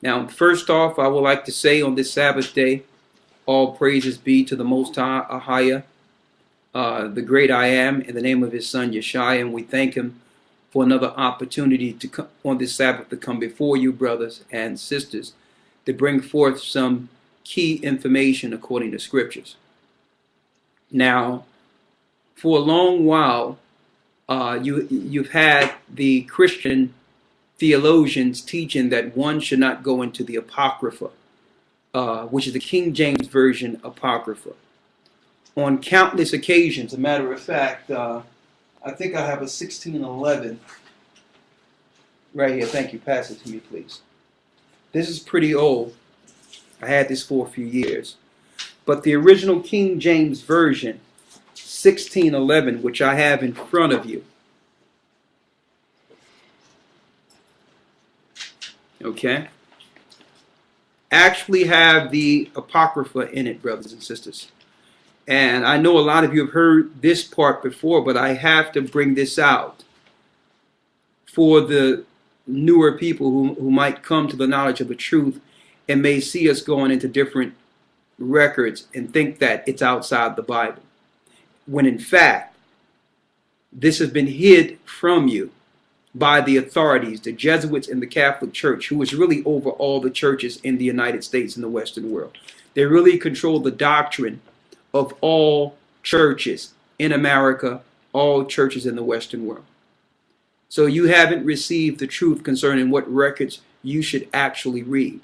Now, first off, I would like to say on this Sabbath day, all praises be to the Most High, the great I am, in the name of his son Yeshua, and we thank him for another opportunity to come on this Sabbath to come before you, brothers and sisters, to bring forth some key information according to scriptures. Now, for a long while, you've had the Christian theologians teaching that one should not go into the Apocrypha, which is the King James Version Apocrypha. On countless occasions, a matter of fact, I think I have a 1611 right here. Thank you. Pass it to me, please. This is pretty old. I had this for a few years. But the original King James Version, 1611, which I have in front of you. Okay? Actually have the Apocrypha in it, brothers and sisters. And I know a lot of you have heard this part before, but I have to bring this out for the newer people who might come to the knowledge of the truth and may see us going into different records and think that it's outside the Bible. When in fact, this has been hid from you by the authorities, the Jesuits and the Catholic Church, who is really over all the churches in the United States and the Western world. They really control the doctrine of all churches in America, all churches in the Western world. So you haven't received the truth concerning what records you should actually read.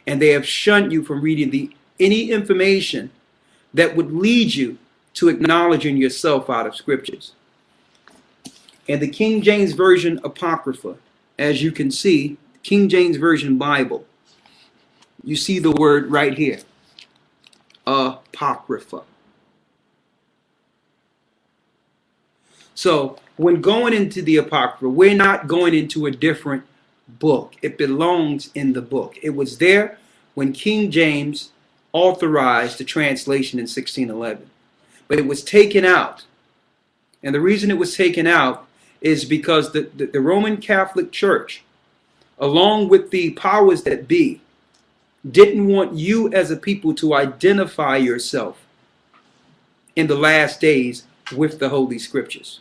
And they have shunned you from reading any information that would lead you to acknowledging yourself out of scriptures. And the King James Version Apocrypha, as you can see, King James Version Bible, you see the word right here, Apocrypha. So when going into the Apocrypha, we're not going into a different book. It belongs in the book. It was there when King James authorized the translation in 1611. But it was taken out. And the reason it was taken out is because the Roman Catholic Church, along with the powers that be, didn't want you as a people to identify yourself in the last days with the Holy Scriptures.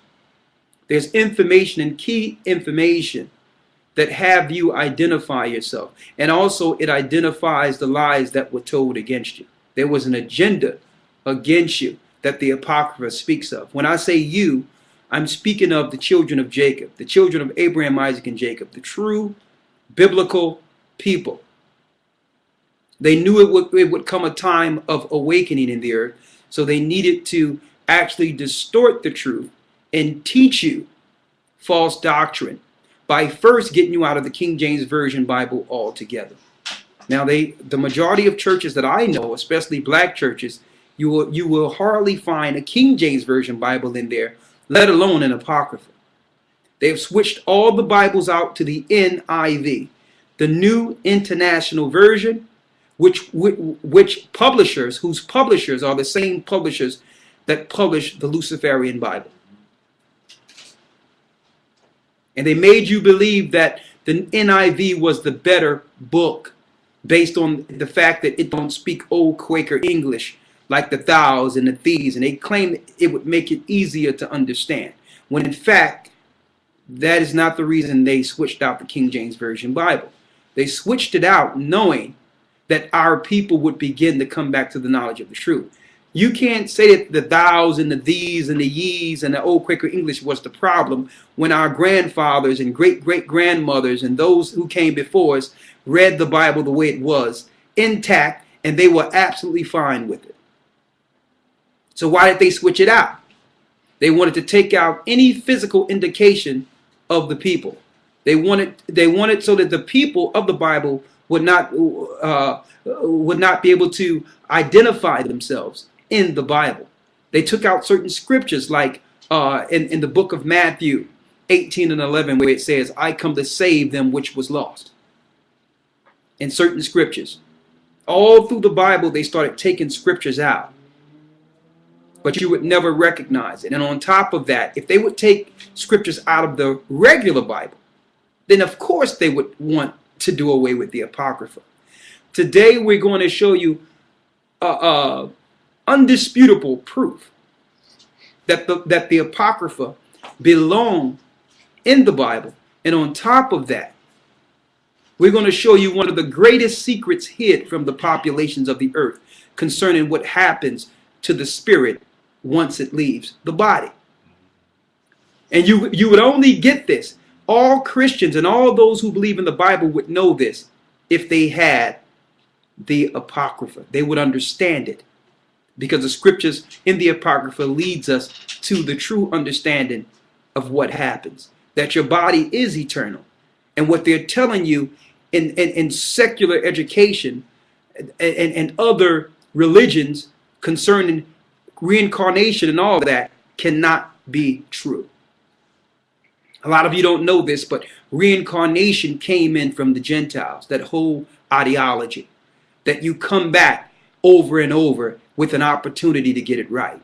There's information and key information that have you identify yourself. And also it identifies the lies that were told against you. There was an agenda against you that the Apocrypha speaks of. When I say you, I'm speaking of the children of Jacob, the children of Abraham, Isaac, and Jacob, the true biblical people. They knew it would come a time of awakening in the earth, so they needed to actually distort the truth and teach you false doctrine by first getting you out of the King James Version Bible altogether. Now, the majority of churches that I know, especially black churches, you will hardly find a King James Version Bible in there, let alone an Apocrypha. They've switched all the Bibles out to the NIV, the New International Version, which publishers, whose publishers are the same publishers that publish the Luciferian Bible. And they made you believe that the NIV was the better book based on the fact that it don't speak old Quaker English like the thous and the thees. And they claimed it would make it easier to understand. When in fact, that is not the reason they switched out the King James Version Bible. They switched it out knowing that our people would begin to come back to the knowledge of the truth. You can't say that the thous and the these and the yees and the old Quaker English was the problem when our grandfathers and great-great-grandmothers and those who came before us read the Bible the way it was, intact, and they were absolutely fine with it. So why did they switch it out? They wanted to take out any physical indication of the people. They wanted so that the people of the Bible would not be able to identify themselves in the Bible. They took out certain scriptures like in the book of Matthew 18 and 11 where it says, I come to save them which was lost. In certain scriptures. All through the Bible they started taking scriptures out. But you would never recognize it. And on top of that, if they would take scriptures out of the regular Bible, then of course they would want to do away with the Apocrypha. Today we're going to show you undisputable proof that the Apocrypha belong in the Bible. And on top of that, we're going to show you one of the greatest secrets hid from the populations of the earth concerning what happens to the spirit once it leaves the body. And you would only get this. All Christians and all those who believe in the Bible would know this if they had the Apocrypha. They would understand it, because the scriptures in the Apocrypha leads us to the true understanding of what happens, that your body is eternal. And what they're telling you in secular education and other religions concerning reincarnation and all that cannot be true. A lot of you don't know this, but reincarnation came in from the Gentiles, that whole ideology, that you come back over and over with an opportunity to get it right.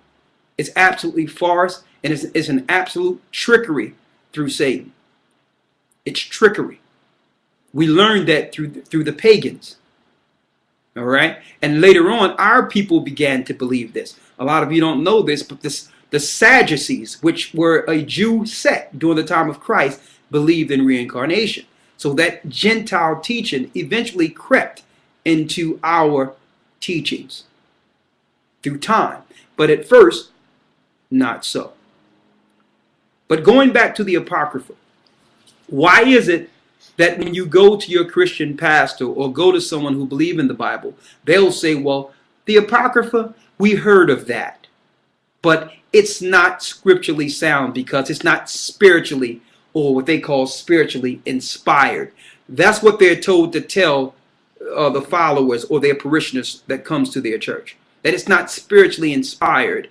It's absolutely farce, and it's an absolute trickery through Satan. It's trickery. We learned that through the pagans. All right? And later on, our people began to believe this. A lot of you don't know this, but the Sadducees, which were a Jew sect during the time of Christ, believed in reincarnation. So that Gentile teaching eventually crept into our teachings through time. But at first, not so. But going back to the Apocrypha, why is it that when you go to your Christian pastor or go to someone who believes in the Bible, they'll say, well, the Apocrypha, we heard of that, but it's not scripturally sound because it's not spiritually, or what they call spiritually inspired. That's what they're told to tell the followers or their parishioners that comes to their church, that it's not spiritually inspired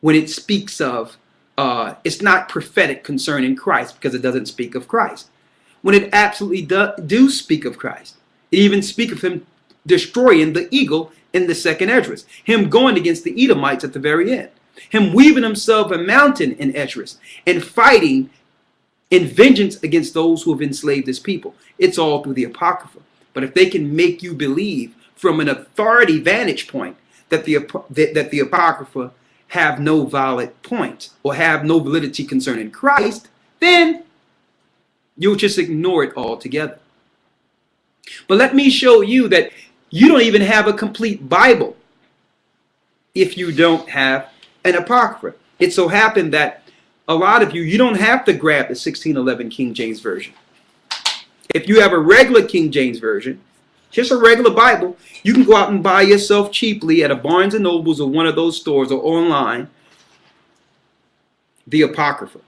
when it speaks of, it's not prophetic concerning Christ because it doesn't speak of Christ. When it absolutely do speak of Christ. It even speaks of him destroying the eagle in the second Esdras, him going against the Edomites at the very end, him weaving himself a mountain in Esdras and fighting in vengeance against those who have enslaved his people. It's all through the Apocrypha. But if they can make you believe from an authority vantage point that the Apocrypha have no valid point or have no validity concerning Christ, then you'll just ignore it altogether. But let me show you that you don't even have a complete Bible if you don't have an Apocrypha. It so happened that a lot of you don't have to grab the 1611 King James Version. If you have a regular King James Version, just a regular Bible, you can go out and buy yourself cheaply at a Barnes & Nobles or one of those stores or online the Apocrypha.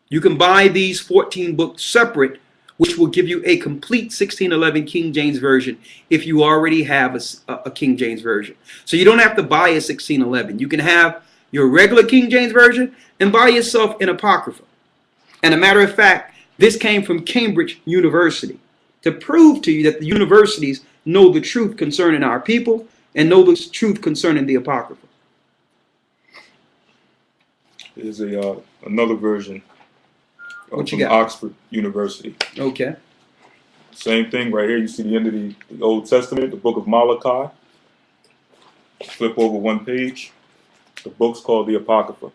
You can buy these 14 books separate, which will give you a complete 1611 King James Version if you already have a King James Version. So you don't have to buy a 1611. You can have your regular King James Version and buy yourself an Apocrypha. And a matter of fact, this came from Cambridge University to prove to you that the universities know the truth concerning our people and know the truth concerning the Apocrypha. There's another version what you from got? Oxford University. Okay. Same thing right here. You see the end of the Old Testament, the book of Malachi. Flip over one page. The book's called the Apocrypha.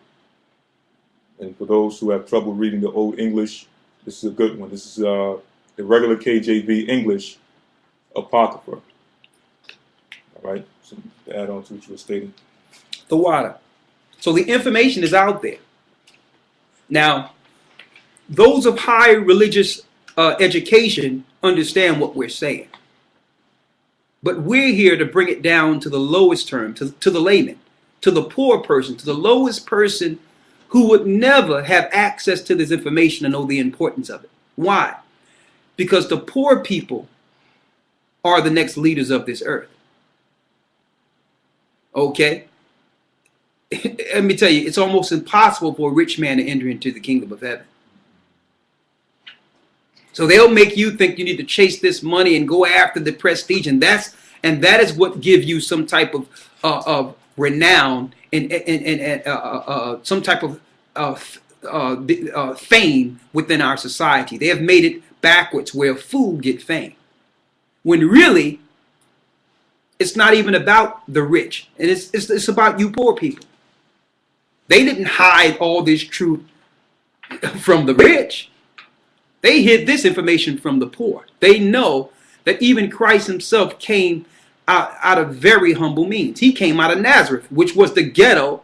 And for those who have trouble reading the Old English, this is a good one. This is the regular KJV English Apocrypha. All right. So to add on to what you were stating. The water. So the information is out there. Now, those of high religious education understand what we're saying. But we're here to bring it down to the lowest term, to the layman, to the poor person, to the lowest person who would never have access to this information and know the importance of it. Why? Because the poor people are the next leaders of this earth. Okay? Let me tell you, it's almost impossible for a rich man to enter into the kingdom of heaven. So they'll make you think you need to chase this money and go after the prestige, and that is what gives you some type of renown and some type of fame within our society. They have made it backwards where food get fame. When really, it's not even about the rich. And it's about you poor people. They didn't hide all this truth from the rich. They hid this information from the poor. They know that even Christ himself came out of very humble means. He came out of Nazareth, which was the ghetto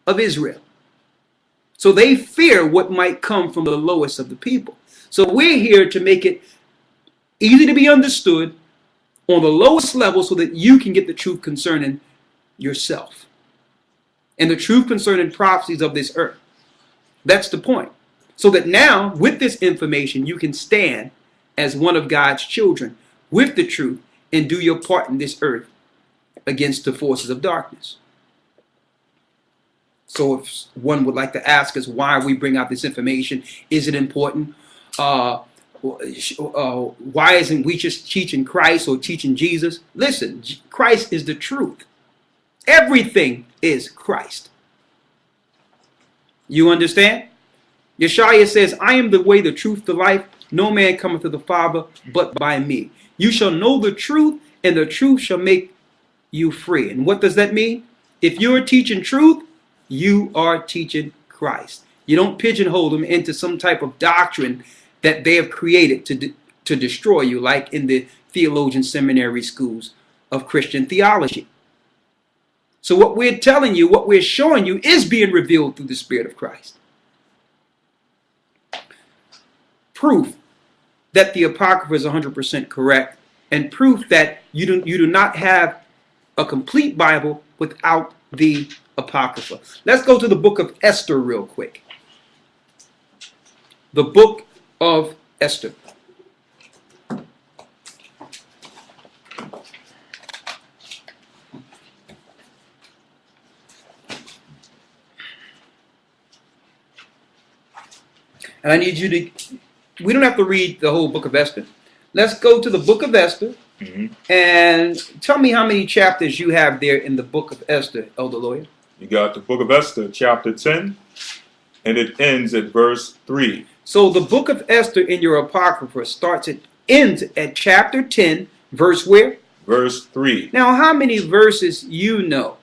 of Israel. So they fear what might come from the lowest of the people. So we're here to make it easy to be understood on the lowest level so that you can get the truth concerning yourself and the truth concerning prophecies of this earth. That's the point. So that now, with this information, you can stand as one of God's children with the truth and do your part in this earth against the forces of darkness. So if one would like to ask us why we bring out this information, is it important? Why isn't we just teaching Christ or teaching Jesus? Listen, Christ is the truth. Everything is Christ. You understand? Yeshua says, I am the way, the truth, the life. No man cometh to the Father but by me. You shall know the truth, and the truth shall make you free. And what does that mean? If you're teaching truth, you are teaching Christ. You don't pigeonhole them into some type of doctrine that they have created to destroy you, like in the theologian seminary schools of Christian theology. So what we're telling you, what we're showing you, is being revealed through the Spirit of Christ. Proof that the Apocrypha is 100% correct, and proof that you do not have a complete Bible without the Apocrypha. Let's go to the book of Esther real quick. The book of Esther. And I need you to, we don't have to read the whole book of Esther. Let's go to the book of Esther and tell me how many chapters you have there in the book of Esther, Elder Lawyer. You got the book of Esther, chapter 10, and it ends at verse 3. So the book of Esther in your Apocrypha ends at chapter 10, verse where? Verse 3. Now, how many verses you know?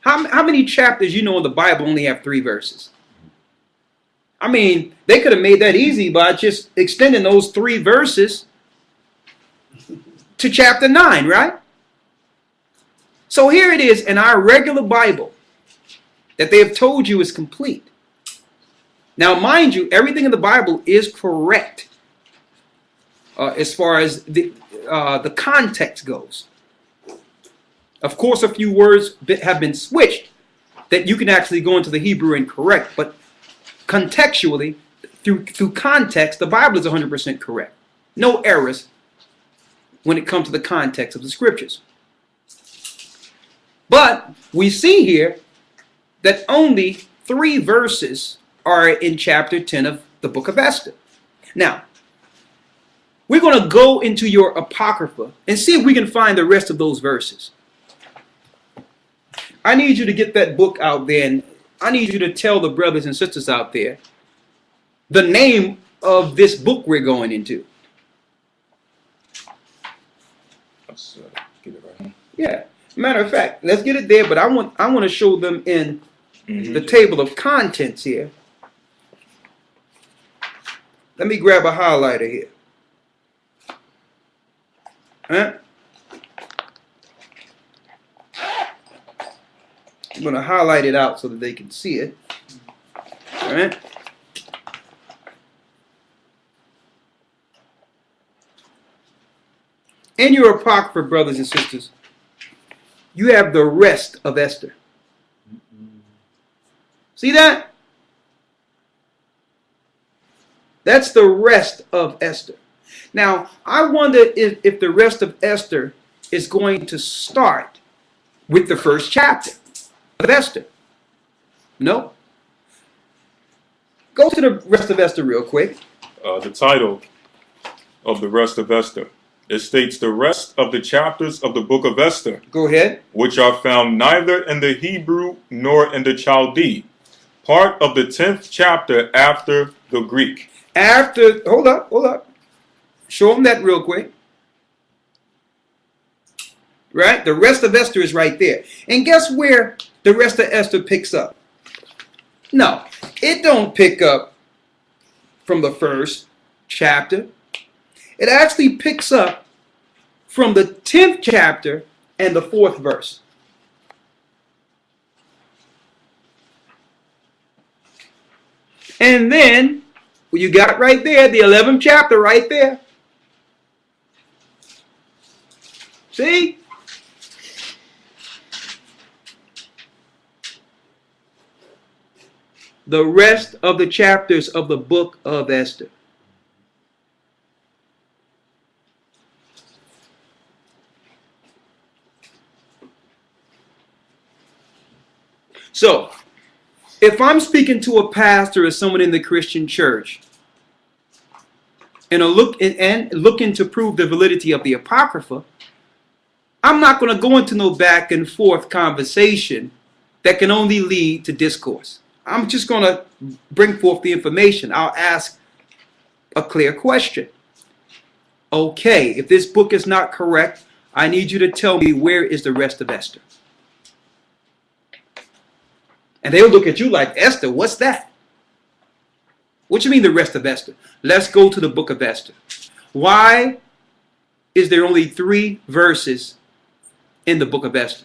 How many chapters you know in the Bible only have 3 verses? I mean, they could have made that easy by just extending those 3 verses to chapter 9, right? So here it is in our regular Bible that they have told you is complete. Now, mind you, everything in the Bible is correct as far as the context goes. Of course, a few words have been switched that you can actually go into the Hebrew and correct, but contextually, through context, the Bible is 100% correct. No errors when it comes to the context of the scriptures. But we see here that only 3 verses are in chapter 10 of the book of Esther. Now, we're going to go into your Apocrypha and see if we can find the rest of those verses. I need you to get that book out there, and I need you to tell the brothers and sisters out there the name of this book we're going into. Let's get it right. Yeah. Matter of fact, let's get it there, but I want to show them in the table of contents here. Let me grab a highlighter here. Huh? I'm going to highlight it out so that they can see it. All right. In your Apocrypha, brothers and sisters, you have the rest of Esther. See that? That's the rest of Esther. Now, I wonder if the rest of Esther is going to start with the first chapter of Esther. No. Go to the rest of Esther real quick. The title of the rest of Esther. It states the rest of the chapters of the book of Esther. Go ahead. Which are found neither in the Hebrew nor in the Chaldee. Part of the 10th chapter after the Greek. Hold up. Show them that real quick. Right? The rest of Esther is right there. And guess where the rest of Esther picks up? No, it don't pick up from the first chapter. It actually picks up from the 10th chapter and the 4th verse. And then, well, you got it right there, the 11th chapter right there. See? The rest of the chapters of the book of Esther. So, if I'm speaking to a pastor or someone in the Christian church and looking to prove the validity of the Apocrypha, I'm not going to go into no back and forth conversation that can only lead to discourse. I'm just going to bring forth the information. I'll ask a clear question. Okay, if this book is not correct, I need you to tell me where is the rest of Esther. And they'll look at you like, Esther, what's that? What you mean the rest of Esther? Let's go to the book of Esther. Why is there only 3 verses in the book of Esther?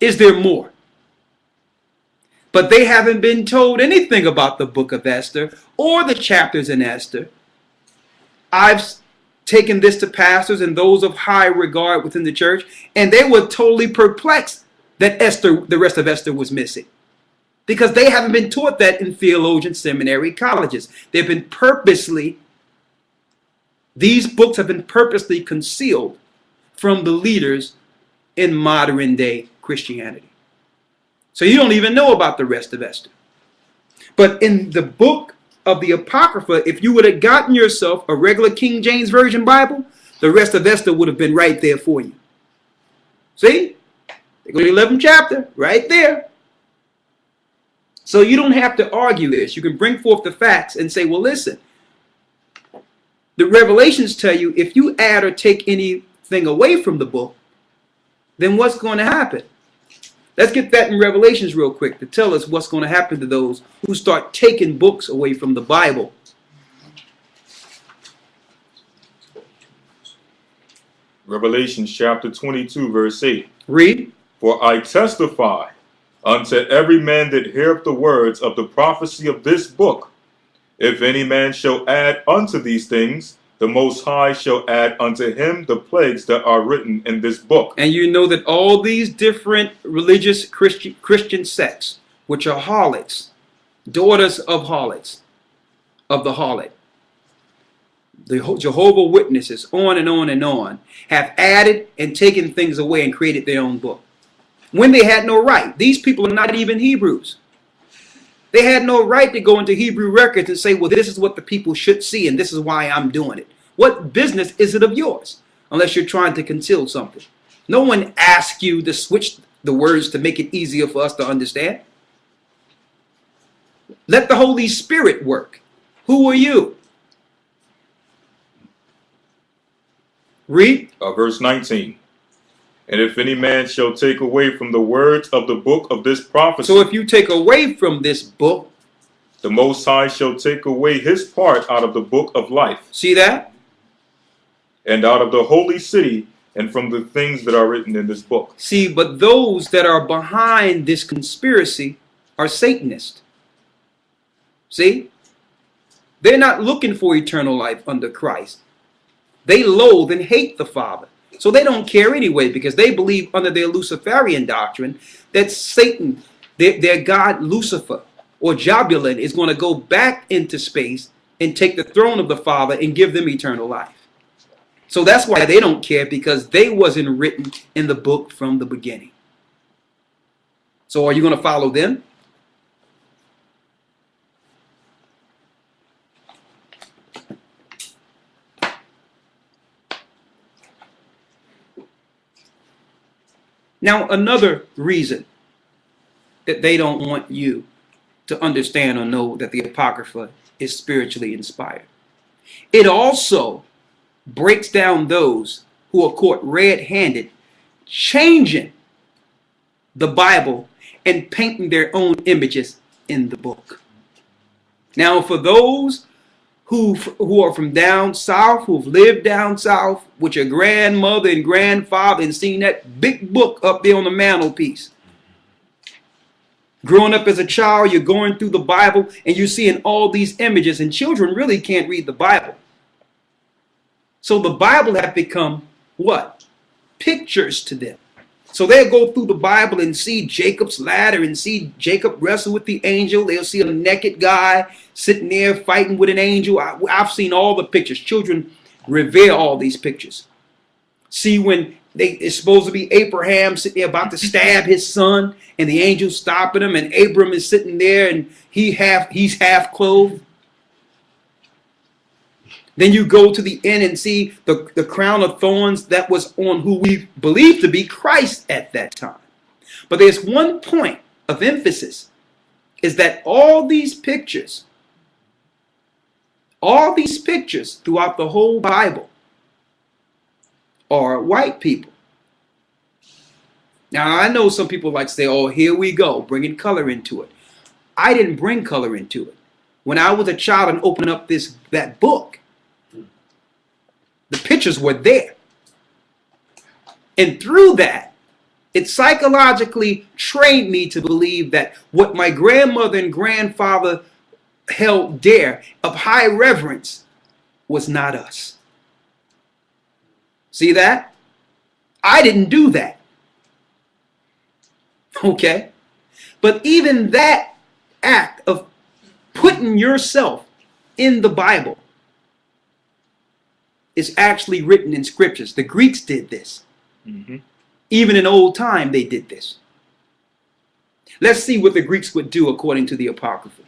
Is there more? But they haven't been told anything about the book of Esther or the chapters in Esther. I've taken this to pastors and those of high regard within the church, and they were totally perplexed that the rest of Esther was missing. Because they haven't been taught that in theologian seminary colleges. These books have been purposely concealed from the leaders in modern day Christianity. So you don't even know about the rest of Esther. But in the book of the Apocrypha, if you would have gotten yourself a regular King James Version Bible, the rest of Esther would have been right there for you. See? They go to the 11th chapter, right there. So you don't have to argue this. You can bring forth the facts and say, well, listen, the Revelations tell you if you add or take anything away from the book, then what's going to happen? Let's get that in Revelations real quick to tell us what's going to happen to those who start taking books away from the Bible. Revelations chapter 22, verse 8. Read. For I testify unto every man that heareth the words of the prophecy of this book, if any man shall add unto these things, the Most High shall add unto him the plagues that are written in this book. And you know that all these different religious Christian sects, which are harlots, daughters of harlots, of the harlot, the Jehovah Witnesses, on and on and on, have added and taken things away and created their own book. When they had no right. These people are not even Hebrews. They had no right to go into Hebrew records and say, well, this is what the people should see and this is why I'm doing it. What business is it of yours? Unless you're trying to conceal something. No one asked you to switch the words to make it easier for us to understand. Let the Holy Spirit work. Who are you? Read. Verse 19. And if any man shall take away from the words of the book of this prophecy. So if you take away from this book, the Most High shall take away his part out of the book of life. See that? And out of the holy city, and from the things that are written in this book. See, but those that are behind this conspiracy are Satanists. See? They're not looking for eternal life under Christ. They loathe and hate the Father. So they don't care anyway, because they believe under their Luciferian doctrine that Satan, their god Lucifer or Jabulon, is going to go back into space and take the throne of the Father and give them eternal life. So that's why they don't care, because they wasn't written in the book from the beginning. So are you going to follow them? Now, another reason that they don't want you to understand or know that the Apocrypha is spiritually inspired. It also breaks down those who are caught red-handed, changing the Bible and painting their own images in the book. Now, for those who are from down south, who've lived down south with your grandmother and grandfather and seen that big book up there on the mantelpiece. Growing up as a child, you're going through the Bible and you're seeing all these images, and children really can't read the Bible. So the Bible have become what? Pictures to them. So they'll go through the Bible and see Jacob's ladder and see Jacob wrestle with the angel. They'll see a naked guy sitting there fighting with an angel. I've seen all the pictures. Children revere all these pictures. See when it's supposed to be Abraham sitting there about to stab his son, and the angel stopping him, and Abram is sitting there and he's half clothed. Then you go to the end and see the crown of thorns that was on who we believe to be Christ at that time. But there's one point of emphasis, is that all these pictures throughout the whole Bible are white people. Now, I know some people like to say, oh, here we go, bringing color into it. I didn't bring color into it. When I was a child and opened up that book, the pictures were there. And through that, it psychologically trained me to believe that what my grandmother and grandfather held dear of high reverence was not us. See that? I didn't do that. Okay? But even that act of putting yourself in the Bible is actually written in scriptures. The Greeks did this. Mm-hmm. Even in old time, they did this. Let's see what the Greeks would do according to the Apocrypha.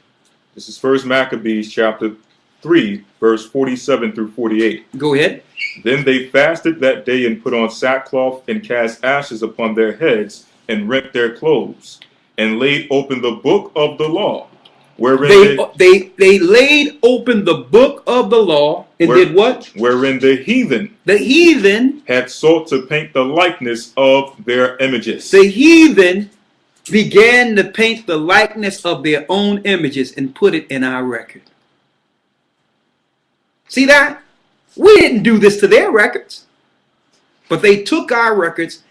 This is 1 Maccabees chapter 3, verse 47 through 48. Go ahead. Then they fasted that day and put on sackcloth and cast ashes upon their heads and rent their clothes and laid open the book of the law. Wherein they laid open the book of the law and did what? Wherein the heathen had sought to paint the likeness of their images. The heathen began to paint the likeness of their own images and put it in our record. See that? We didn't do this to their records. But they took our records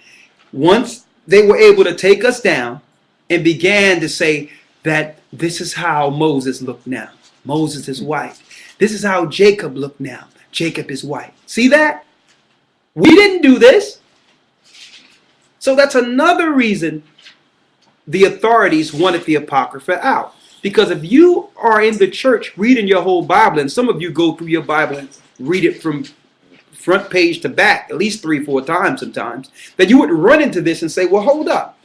once they were able to take us down and began to say that this is how Moses looked now. Moses is white. This is how Jacob looked now. Jacob is white. See that? We didn't do this. So that's another reason the authorities wanted the Apocrypha out. Because if you are in the church reading your whole Bible, and some of you go through your Bible and read it from front page to back at least 3-4 times sometimes, that you would run into this and say, well, hold up.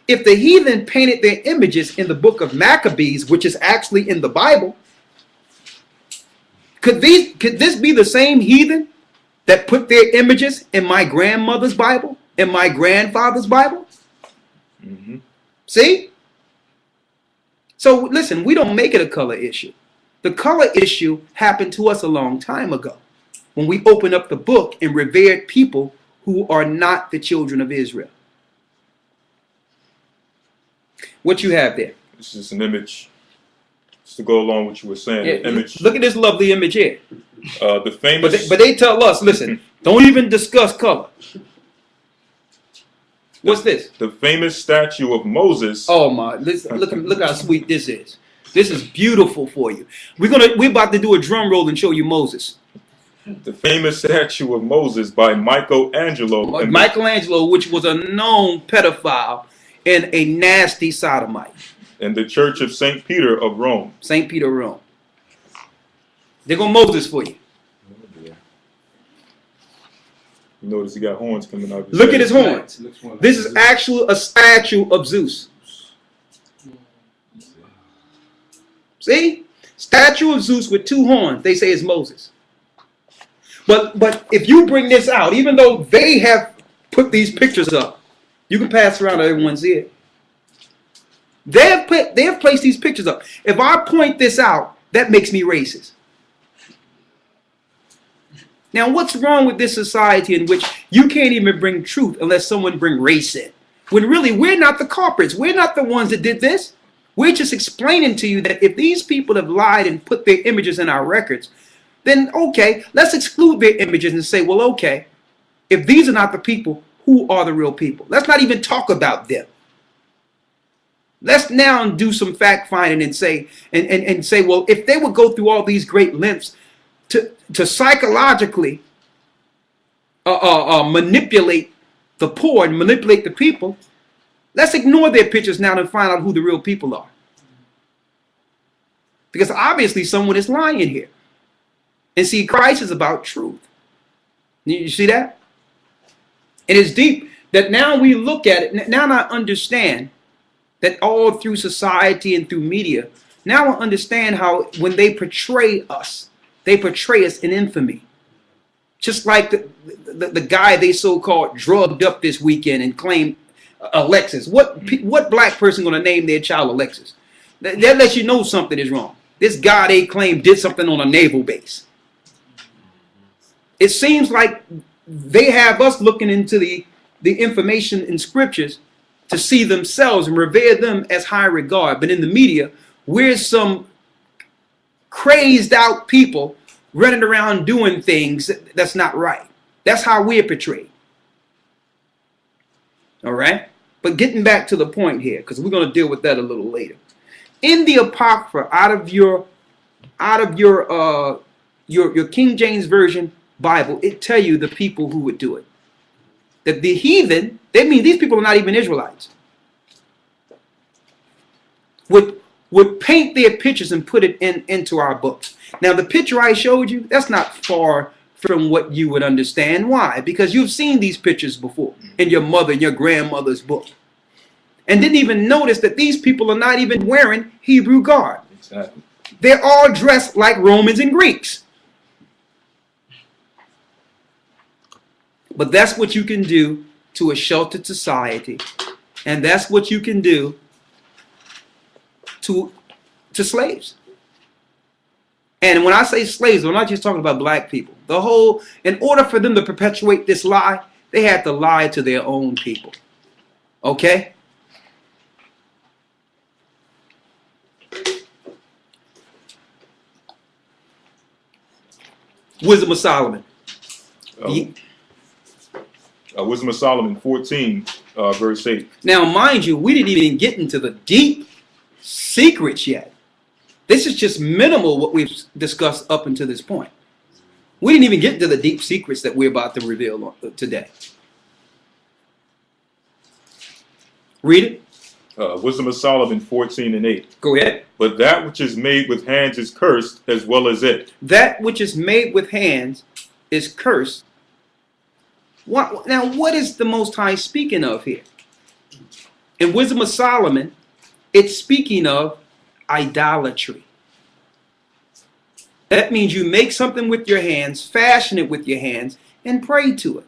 If the heathen painted their images in the book of Maccabees, which is actually in the Bible, could this be the same heathen that put their images in my grandmother's Bible, in my grandfather's Bible? Mm-hmm. See? So listen, we don't make it a color issue. The color issue happened to us a long time ago when we opened up the book and revered people who are not the children of Israel. What you have there? This is an image, just to go along with what you were saying. Yeah, image. Look at this lovely image here. The famous. But they tell us, listen, don't even discuss color. What's this? The famous statue of Moses. Oh my! Look how sweet this is. This is beautiful for you. We're about to do a drum roll and show you Moses. The famous statue of Moses by Michelangelo. Michelangelo, which was a known pedophile and a nasty sodomite. In the Church of St. Peter of Rome. St. Peter, Rome. They're going to Moses for you. You notice he got horns coming out. Look at his horns. This is actually a statue of Zeus. See? Statue of Zeus with 2 horns. They say it's Moses. But if you bring this out, even though they have put these pictures up, you can pass around everyone's ear. They have placed these pictures up. If I point this out, that makes me racist. Now, what's wrong with this society in which you can't even bring truth unless someone bring race in? When really, we're not the culprits. We're not the ones that did this. We're just explaining to you that if these people have lied and put their images in our records, then okay, let's exclude their images and say, well, okay, if these are not the people, who are the real people? Let's not even talk about them. Let's now do some fact finding and say, and say, well, if they would go through all these great lengths to psychologically manipulate the poor and manipulate the people, let's ignore their pictures now and find out who the real people are. Because obviously someone is lying here. And see, Christ is about truth. You see that? And it's deep that now we look at it, now I understand that all through society and through media, now I understand how when they portray us in infamy. Just like the guy they so-called drugged up this weekend and claimed Alexis. What black person going to name their child Alexis? That lets you know something is wrong. This guy they claim did something on a naval base. It seems like they have us looking into the information in scriptures to see themselves and revere them as high regard. But in the media, we're some crazed out people running around doing things that's not right. That's how we're portrayed. All right? But getting back to the point here, because we're going to deal with that a little later. In the Apocrypha, out of your King James Version Bible, it tell you the people who would do it. That the heathen, they mean these people are not even Israelites, would paint their pictures and put it into our books. Now, the picture I showed you, that's not far from what you would understand. Why? Because you've seen these pictures before in your mother and your grandmother's book. And didn't even notice that these people are not even wearing Hebrew garb. Exactly. They're all dressed like Romans and Greeks. But that's what you can do to a sheltered society. And that's what you can do to slaves. And when I say slaves, I'm not just talking about black people. In order for them to perpetuate this lie, they had to lie to their own people. Okay? Wisdom of Solomon. Wisdom of Solomon 14, verse 8. Now, mind you, we didn't even get into the deep secrets yet. This is just minimal what we've discussed up until this point. We didn't even get into the deep secrets that we're about to reveal today. Read it. Wisdom of Solomon 14 and 8. Go ahead. But that which is made with hands is cursed as well as it. That which is made with hands is cursed. Now, what is the Most High speaking of here? In Wisdom of Solomon, it's speaking of idolatry. That means you make something with your hands, fashion it with your hands, and pray to it.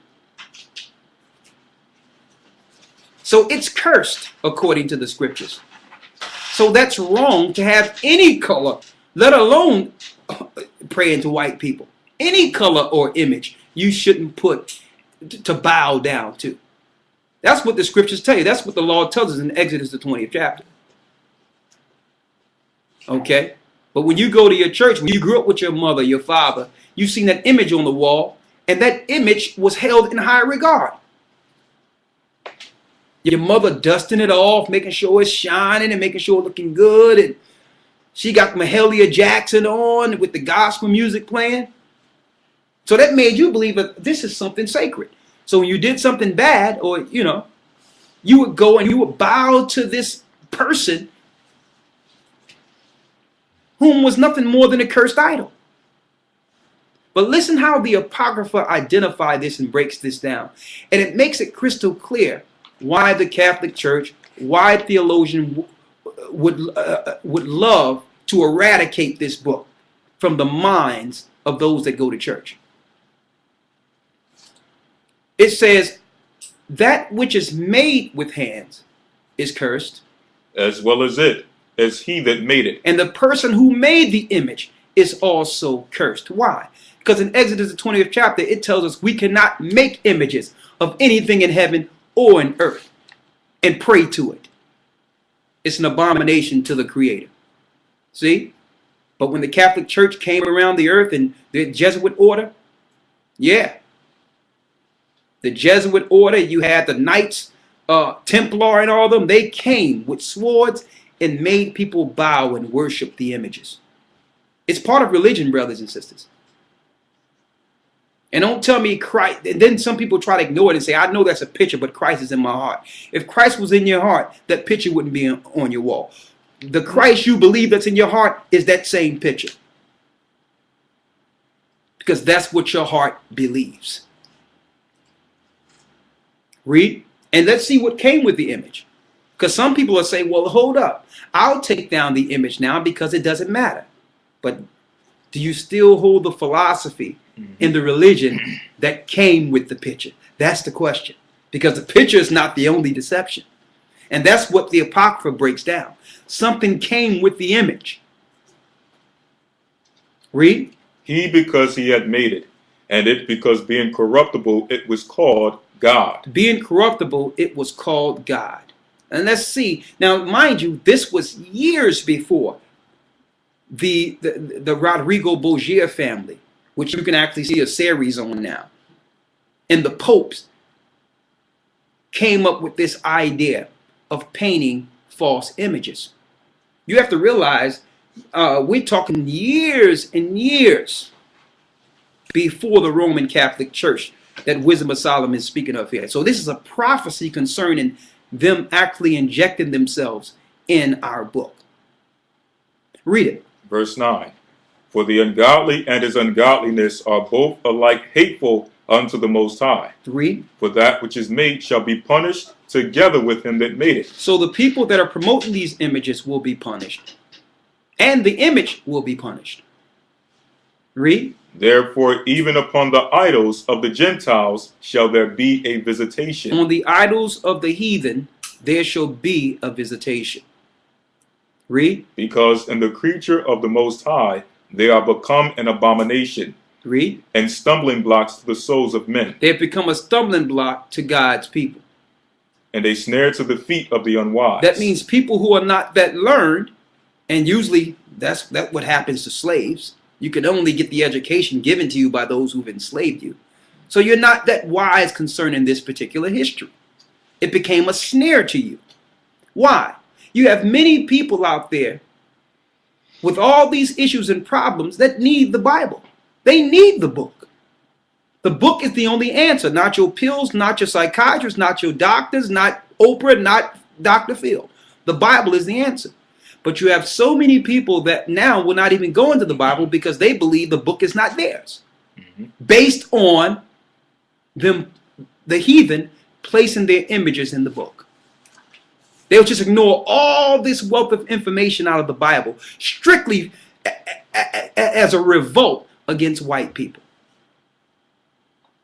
So it's cursed according to the scriptures. So that's wrong to have any color, let alone praying to white people. Any color or image you shouldn't put to bow down to. That's what the scriptures tell you. That's what the law tells us in Exodus, the 20th chapter. Okay? But when you go to your church, when you grew up with your mother, your father, you've seen that image on the wall, and that image was held in high regard. Your mother dusting it off, making sure it's shining and making sure it's looking good, and she got Mahalia Jackson on with the gospel music playing. So that made you believe that this is something sacred. So when you did something bad, or, you would go and you would bow to this person whom was nothing more than a cursed idol. But listen how the Apocrypha identify this and breaks this down. And it makes it crystal clear why the Catholic Church, why theologians would love to eradicate this book from the minds of those that go to church. It says, that which is made with hands is cursed. As well as it, as he that made it. And the person who made the image is also cursed. Why? Because in Exodus the 20th chapter, it tells us we cannot make images of anything in heaven or in earth and pray to it. It's an abomination to the Creator. See? But when the Catholic Church came around the earth and the Jesuit order, yeah. The Jesuit order, you had the Knights Templar and all of them, they came with swords and made people bow and worship the images. It's part of religion, brothers and sisters. And don't tell me Christ, and then some people try to ignore it and say, I know that's a picture, but Christ is in my heart. If Christ was in your heart, that picture wouldn't be on your wall. The Christ you believe that's in your heart is that same picture. Because that's what your heart believes. Read. And let's see what came with the image. Because some people are saying, well, hold up. I'll take down the image now because it doesn't matter. But do you still hold the philosophy in the religion that came with the picture? That's the question. Because the picture is not the only deception. And that's what the Apocrypha breaks down. Something came with the image. Read. He because he had made it, and it because being corruptible it was called God. Being corruptible, it was called God. And let's see. Now, mind you, this was years before the Rodrigo Borgia family, which you can actually see a series on now. And the popes came up with this idea of painting false images. You have to realize we're talking years and years before the Roman Catholic Church that Wisdom of Solomon is speaking of here. So this is a prophecy concerning them actually injecting themselves in our book. Read it. Verse 9. For the ungodly and his ungodliness are both alike hateful unto the Most High. Read. For that which is made shall be punished together with him that made it. So the people that are promoting these images will be punished. And the image will be punished. Read. Therefore, even upon the idols of the Gentiles shall there be a visitation. On the idols of the heathen there shall be a visitation. Read. Because in the creature of the Most High they are become an abomination. Read. And stumbling blocks to the souls of men. They have become a stumbling block to God's people. And a snare to the feet of the unwise. That means people who are not that learned, and usually that's what happens to slaves. You can only get the education given to you by those who've enslaved you. So you're not that wise concerning this particular history. It became a snare to you. Why? You have many people out there with all these issues and problems that need the Bible. They need the book. The book is the only answer. Not your pills, not your psychiatrists, not your doctors, not Oprah, not Dr. Phil. The Bible is the answer. But you have so many people that now will not even go into the Bible because they believe the book is not theirs. Based on them, the heathen, placing their images in the book. They'll just ignore all this wealth of information out of the Bible strictly as a revolt against white people.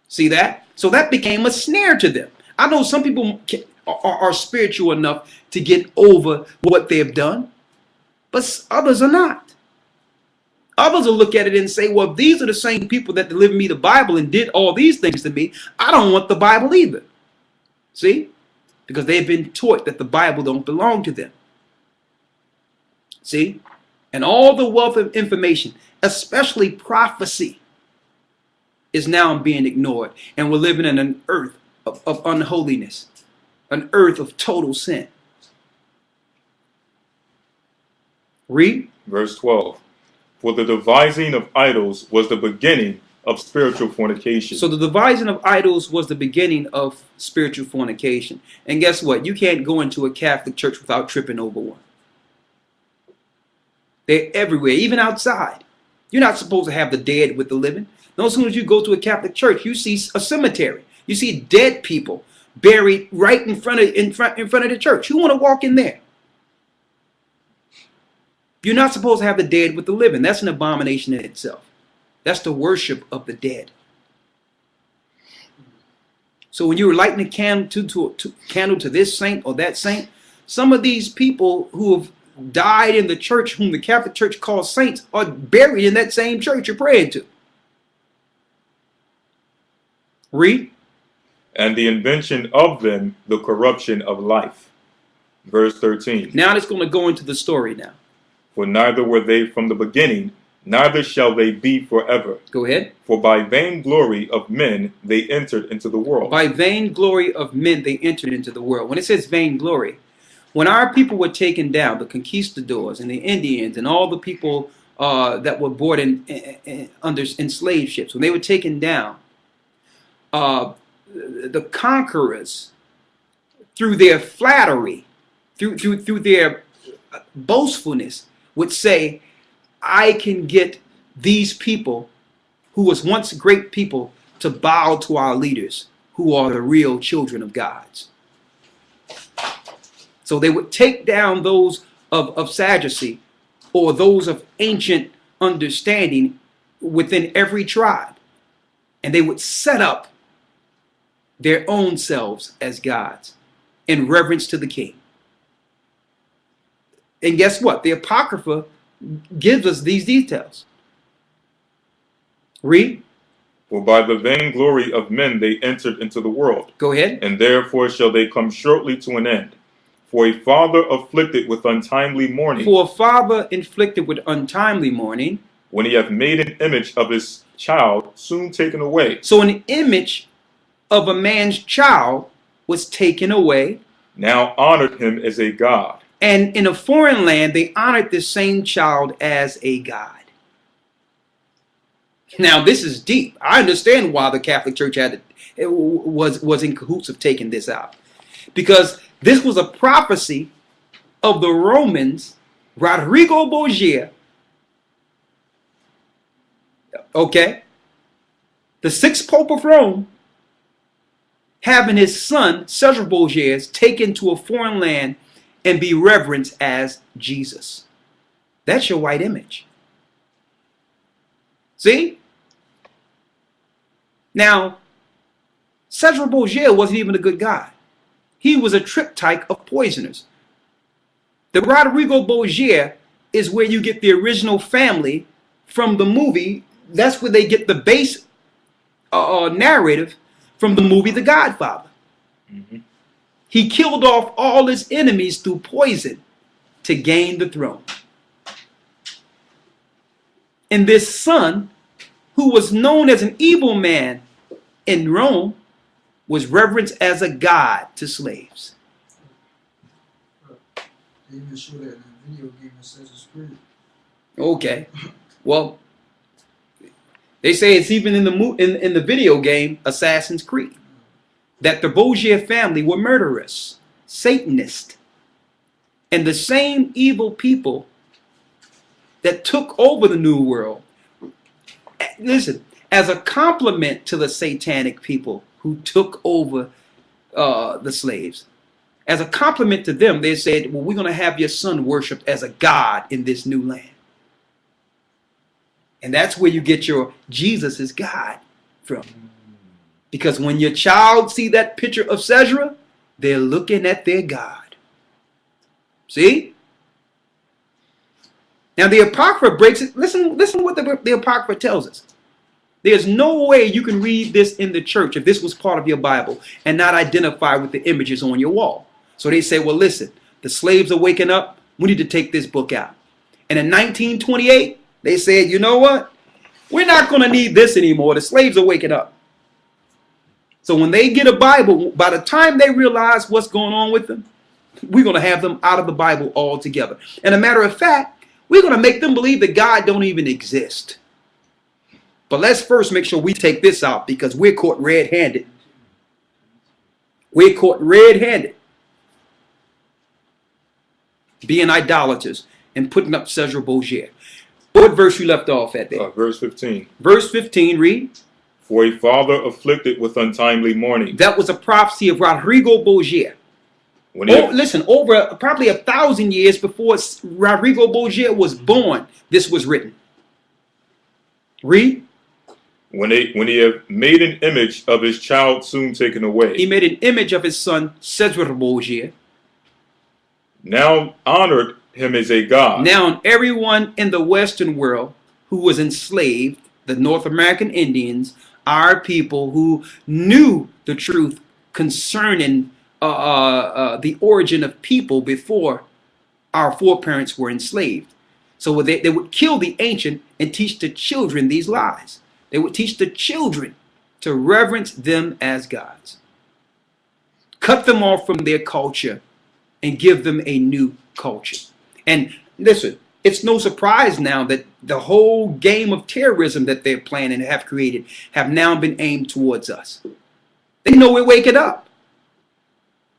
See that? So that became a snare to them. I know some people are spiritual enough to get over what they've done, but others are not. Others will look at it and say, well, if these are the same people that delivered me the Bible and did all these things to me, I don't want the Bible either. See? Because they've been taught that the Bible don't belong to them. See? And all the wealth of information, especially prophecy, is now being ignored. And we're living in an earth of unholiness, an earth of total sin. Read. Verse 12. For the devising of idols was the beginning of spiritual fornication. So the devising of idols was the beginning of spiritual fornication. And guess what? You can't go into a Catholic church without tripping over one. They're everywhere, even outside. You're not supposed to have the dead with the living. No, as soon as you go to a Catholic church, you see a cemetery. You see dead people buried right in front of the church. Who want to walk in there? You're not supposed to have the dead with the living. That's an abomination in itself. That's the worship of the dead. So when you're lighting a candle to this saint or that saint, some of these people who have died in the church, whom the Catholic Church calls saints, are buried in that same church you're praying to. Read. And the invention of them, the corruption of life. Verse 13. Now it's going to go into the story now. For neither were they from the beginning, neither shall they be forever. Go ahead. For by vainglory of men they entered into the world. By vainglory of men they entered into the world. When it says vainglory, when our people were taken down, the conquistadors and the Indians and all the people that were brought under enslaved ships, when they were taken down, the conquerors, through their flattery, through their boastfulness, would say, I can get these people who was once great people to bow to our leaders, who are the real children of gods. So they would take down those of Sadducee, or those of ancient understanding within every tribe, and they would set up their own selves as gods in reverence to the king. And guess what? The Apocrypha gives us these details. Read. For by the vainglory of men they entered into the world. Go ahead. And therefore shall they come shortly to an end. For a father afflicted with untimely mourning. For a father inflicted with untimely mourning. When he hath made an image of his child, soon taken away. So an image of a man's child was taken away. Now honored him as a god. And in a foreign land, they honored this same child as a god. Now, this is deep. I understand why the Catholic Church was in cahoots of taking this out. Because this was a prophecy of the Romans, Rodrigo Borgia, okay, the sixth Pope of Rome, having his son, Cesar Borgia, taken to a foreign land and be reverenced as Jesus. That's your white image. See? Now, Cesar Borgia wasn't even a good guy. He was a triptych of poisoners. The Rodrigo Borgia is where you get the original family from the movie. That's where they get the base narrative from the movie The Godfather. Mm-hmm. He killed off all his enemies through poison to gain the throne. And this son, who was known as an evil man in Rome, was reverenced as a god to slaves. They even show that in a video game Assassin's Creed. Okay. Well, they say it's even in the video game Assassin's Creed that the Borgia family were murderous, Satanists, and the same evil people that took over the New World. Listen, as a compliment to the satanic people who took over the slaves, as a compliment to them, they said, well, we're going to have your son worshipped as a god in this new land. And that's where you get your Jesus is God from. Because when your child see that picture of Cesar, they're looking at their God. See? Now the Apocrypha breaks it. Listen what the Apocrypha tells us. There's no way you can read this in the church if this was part of your Bible and not identify with the images on your wall. So they say, well, listen, the slaves are waking up. We need to take this book out. And in 1928, they said, you know what? We're not going to need this anymore. The slaves are waking up. So when they get a Bible, by the time they realize what's going on with them, we're going to have them out of the Bible altogether. And a matter of fact, we're going to make them believe that God don't even exist. But let's first make sure we take this out because we're caught red-handed. We're caught red-handed being idolaters and putting up Cesar Borgia. What verse you left off at there? Verse 15. Verse 15, read. For a father afflicted with untimely mourning. That was a prophecy of Rodrigo Borgia. Listen, over probably 1,000 years before Rodrigo Borgia was born, this was written. Read. When he had made an image of his child soon taken away. He made an image of his son, Cesar Borgia. Now honored him as a god. Now, everyone in the Western world who was enslaved, the North American Indians, our people who knew the truth concerning the origin of people before our foreparents were enslaved. So they would kill the ancient and teach the children these lies. They would teach the children to reverence them as gods. Cut them off from their culture and give them a new culture. And listen, it's no surprise now that the whole game of terrorism that they're planning and have created have now been aimed towards us. They know we're waking up.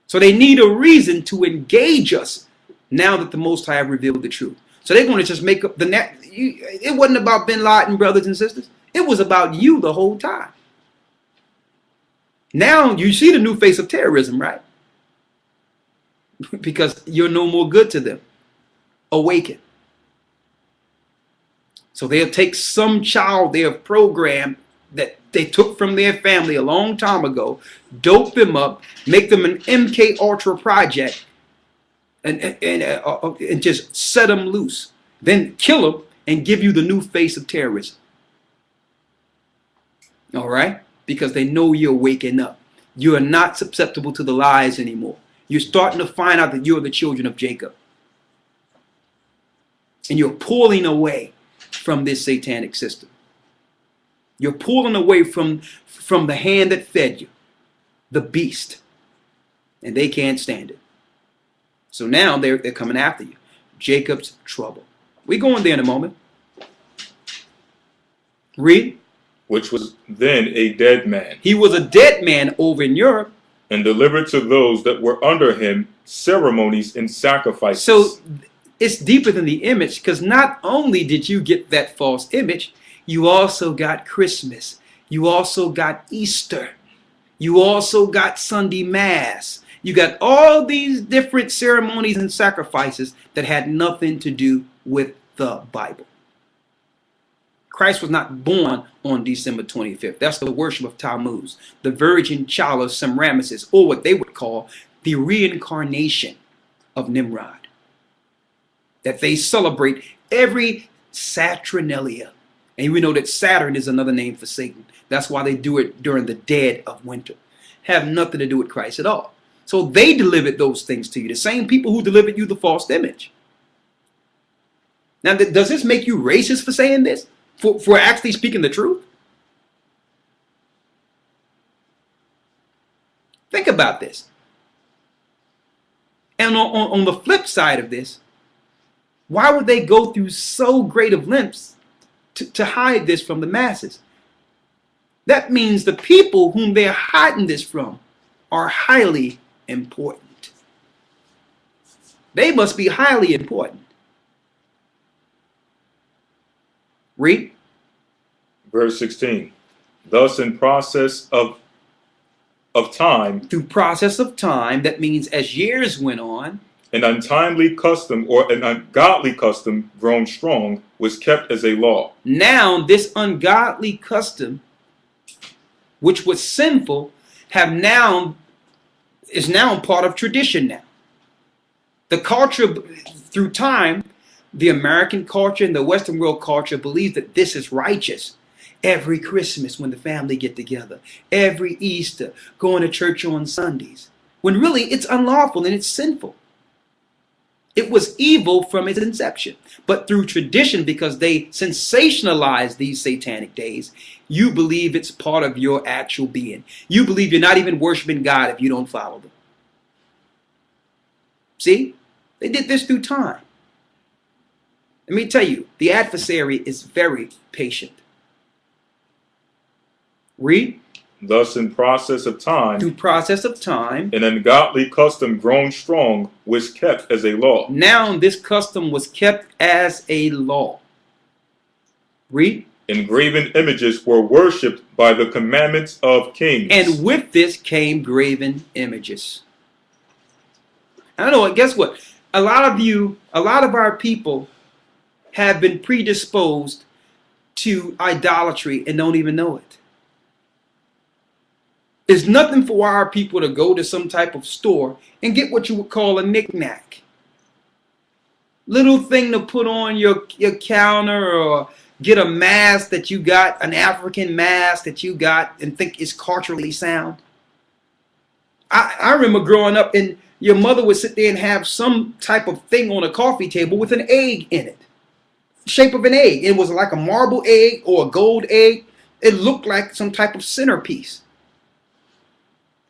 So they need a reason to engage us now that the Most High have revealed the truth. So they're going to just make up the net. It wasn't about Bin Laden, brothers and sisters. It was about you the whole time. Now you see the new face of terrorism, right? Because you're no more good to them. Awaken. So they'll take some child they have programmed that they took from their family a long time ago, dope them up, make them an MK Ultra project, and just set them loose. Then kill them and give you the new face of terrorism. All right? Because they know you're waking up. You are not susceptible to the lies anymore. You're starting to find out that you're the children of Jacob. And you're pulling away from this satanic system. You're pulling away from the hand that fed you, the beast. And they can't stand it. So now they're coming after you. Jacob's trouble. We go in there in a moment. Read. Which was then a dead man. He was a dead man over in Europe. And delivered to those that were under him ceremonies and sacrifices. So it's deeper than the image, because not only did you get that false image, you also got Christmas. You also got Easter. You also got Sunday Mass. You got all these different ceremonies and sacrifices that had nothing to do with the Bible. Christ was not born on December 25th. That's the worship of Tammuz, the virgin child of Semiramis, or what they would call the reincarnation of Nimrod, that they celebrate every Saturnalia. And we know that Saturn is another name for Satan. That's why they do it during the dead of winter. Have nothing to do with Christ at all. So they delivered those things to you, the same people who delivered you the false image. Now, does this make you racist for saying this? For actually speaking the truth? Think about this. And on the flip side of this, why would they go through so great of lengths to hide this from the masses? That means the people whom they're hiding this from are highly important. They must be highly important. Read. Verse 16. Thus in process of time. Through process of time, that means as years went on. An untimely custom or an ungodly custom grown strong was kept as a law. Now this ungodly custom, which was sinful, is now part of tradition now. The culture through time, the American culture and the Western world culture believes that this is righteous. Every Christmas when the family get together, every Easter, going to church on Sundays, when really it's unlawful and it's sinful. It was evil from its inception. But through tradition, because they sensationalize these satanic days, you believe it's part of your actual being. You believe you're not even worshiping God if you don't follow them. See? They did this through time. Let me tell you, the adversary is very patient. Read. Thus in process of time. Through process of time. An ungodly custom grown strong was kept as a law. Now this custom was kept as a law. Read. Engraven images were worshipped by the commandments of kings. And with this came graven images. I don't know, guess what? A lot of our people have been predisposed to idolatry and don't even know it. It's nothing for our people to go to some type of store and get what you would call a knick-knack. little thing to put on your counter, or get a mask that you got, an African mask that you got and think is culturally sound. I remember growing up and your mother would sit there and have some type of thing on a coffee table with an egg in it, shape of an egg. It was like a marble egg or a gold egg. It looked like some type of centerpiece.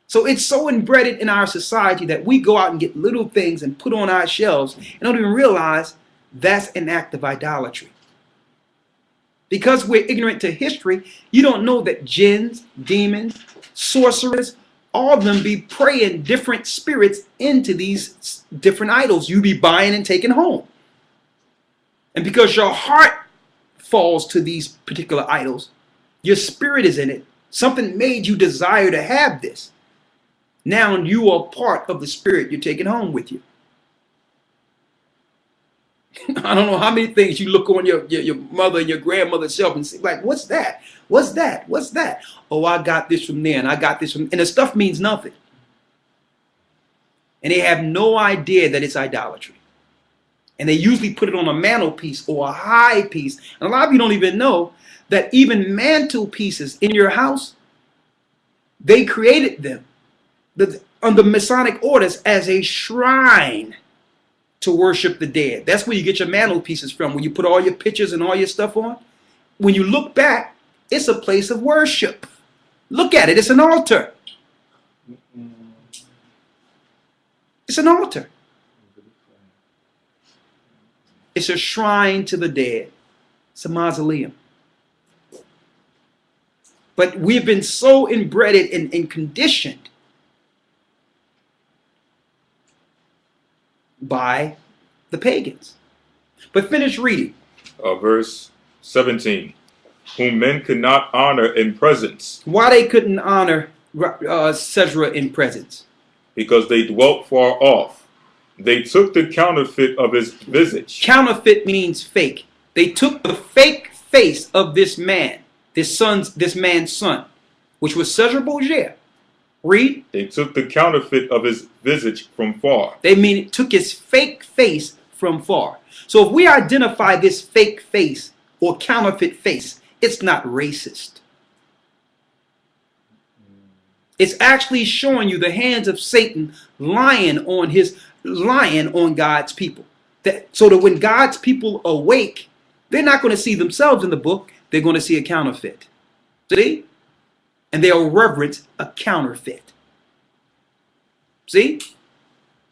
So it's so embedded in our society that we go out and get little things and put on our shelves and don't even realize that's an act of idolatry. Because we're ignorant to history, you don't know that jinns, demons, sorcerers, all of them be praying different spirits into these different idols you be buying and taking home. And because your heart falls to these particular idols, your spirit is in it. Something made you desire to have this. Now you are part of the spirit you're taking home with you. I don't know how many things you look on your mother and your grandmother's shelf and say, like, what's that? What's that? What's that? Oh, I got this from there and I got this from, and the stuff means nothing. And they have no idea that it's idolatry. And they usually put it on a mantelpiece or a high piece. And a lot of you don't even know that even mantelpieces in your house, they created them under Masonic orders as a shrine to worship the dead. That's where you get your mantelpieces from, where you put all your pictures and all your stuff on. When you look back, it's a place of worship. Look at it. It's an altar. It's an altar. It's a shrine to the dead. It's a mausoleum. But we've been so inbred and conditioned by the pagans. But finish reading. Verse 17. Whom men could not honor in presence. Why they couldn't honor Sesra in presence? Because they dwelt far off. They took the counterfeit of his visage. Counterfeit means fake. They took the fake face of this man, this man's son, which was Sesra Bourget. Read. They took the counterfeit of his visage from far. They mean it took his fake face from far. So if we identify this fake face or counterfeit face, it's not racist. It's actually showing you the hands of Satan lying on God's people. So that when God's people awake, they're not going to see themselves in the book. They're going to see a counterfeit. See? And they'll reverence a counterfeit. See?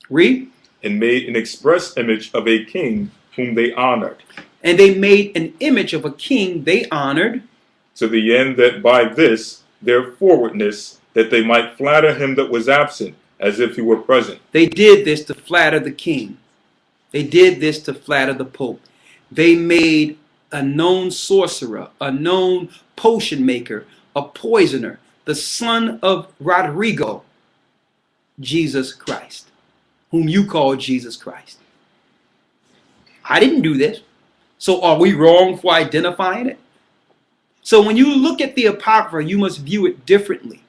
Read. And made an express image of a king whom they honored. And they made an image of a king they honored. To the end that by this, their forwardness, that they might flatter him that was absent, as if he were present. They did this to flatter the king. They did this to flatter the Pope. They made a known sorcerer, a known potion maker, a poisoner, the son of Rodrigo, Jesus Christ, whom you call Jesus Christ. I didn't do this. So are we wrong for identifying it? So when you look at the Apocrypha, you must view it differently.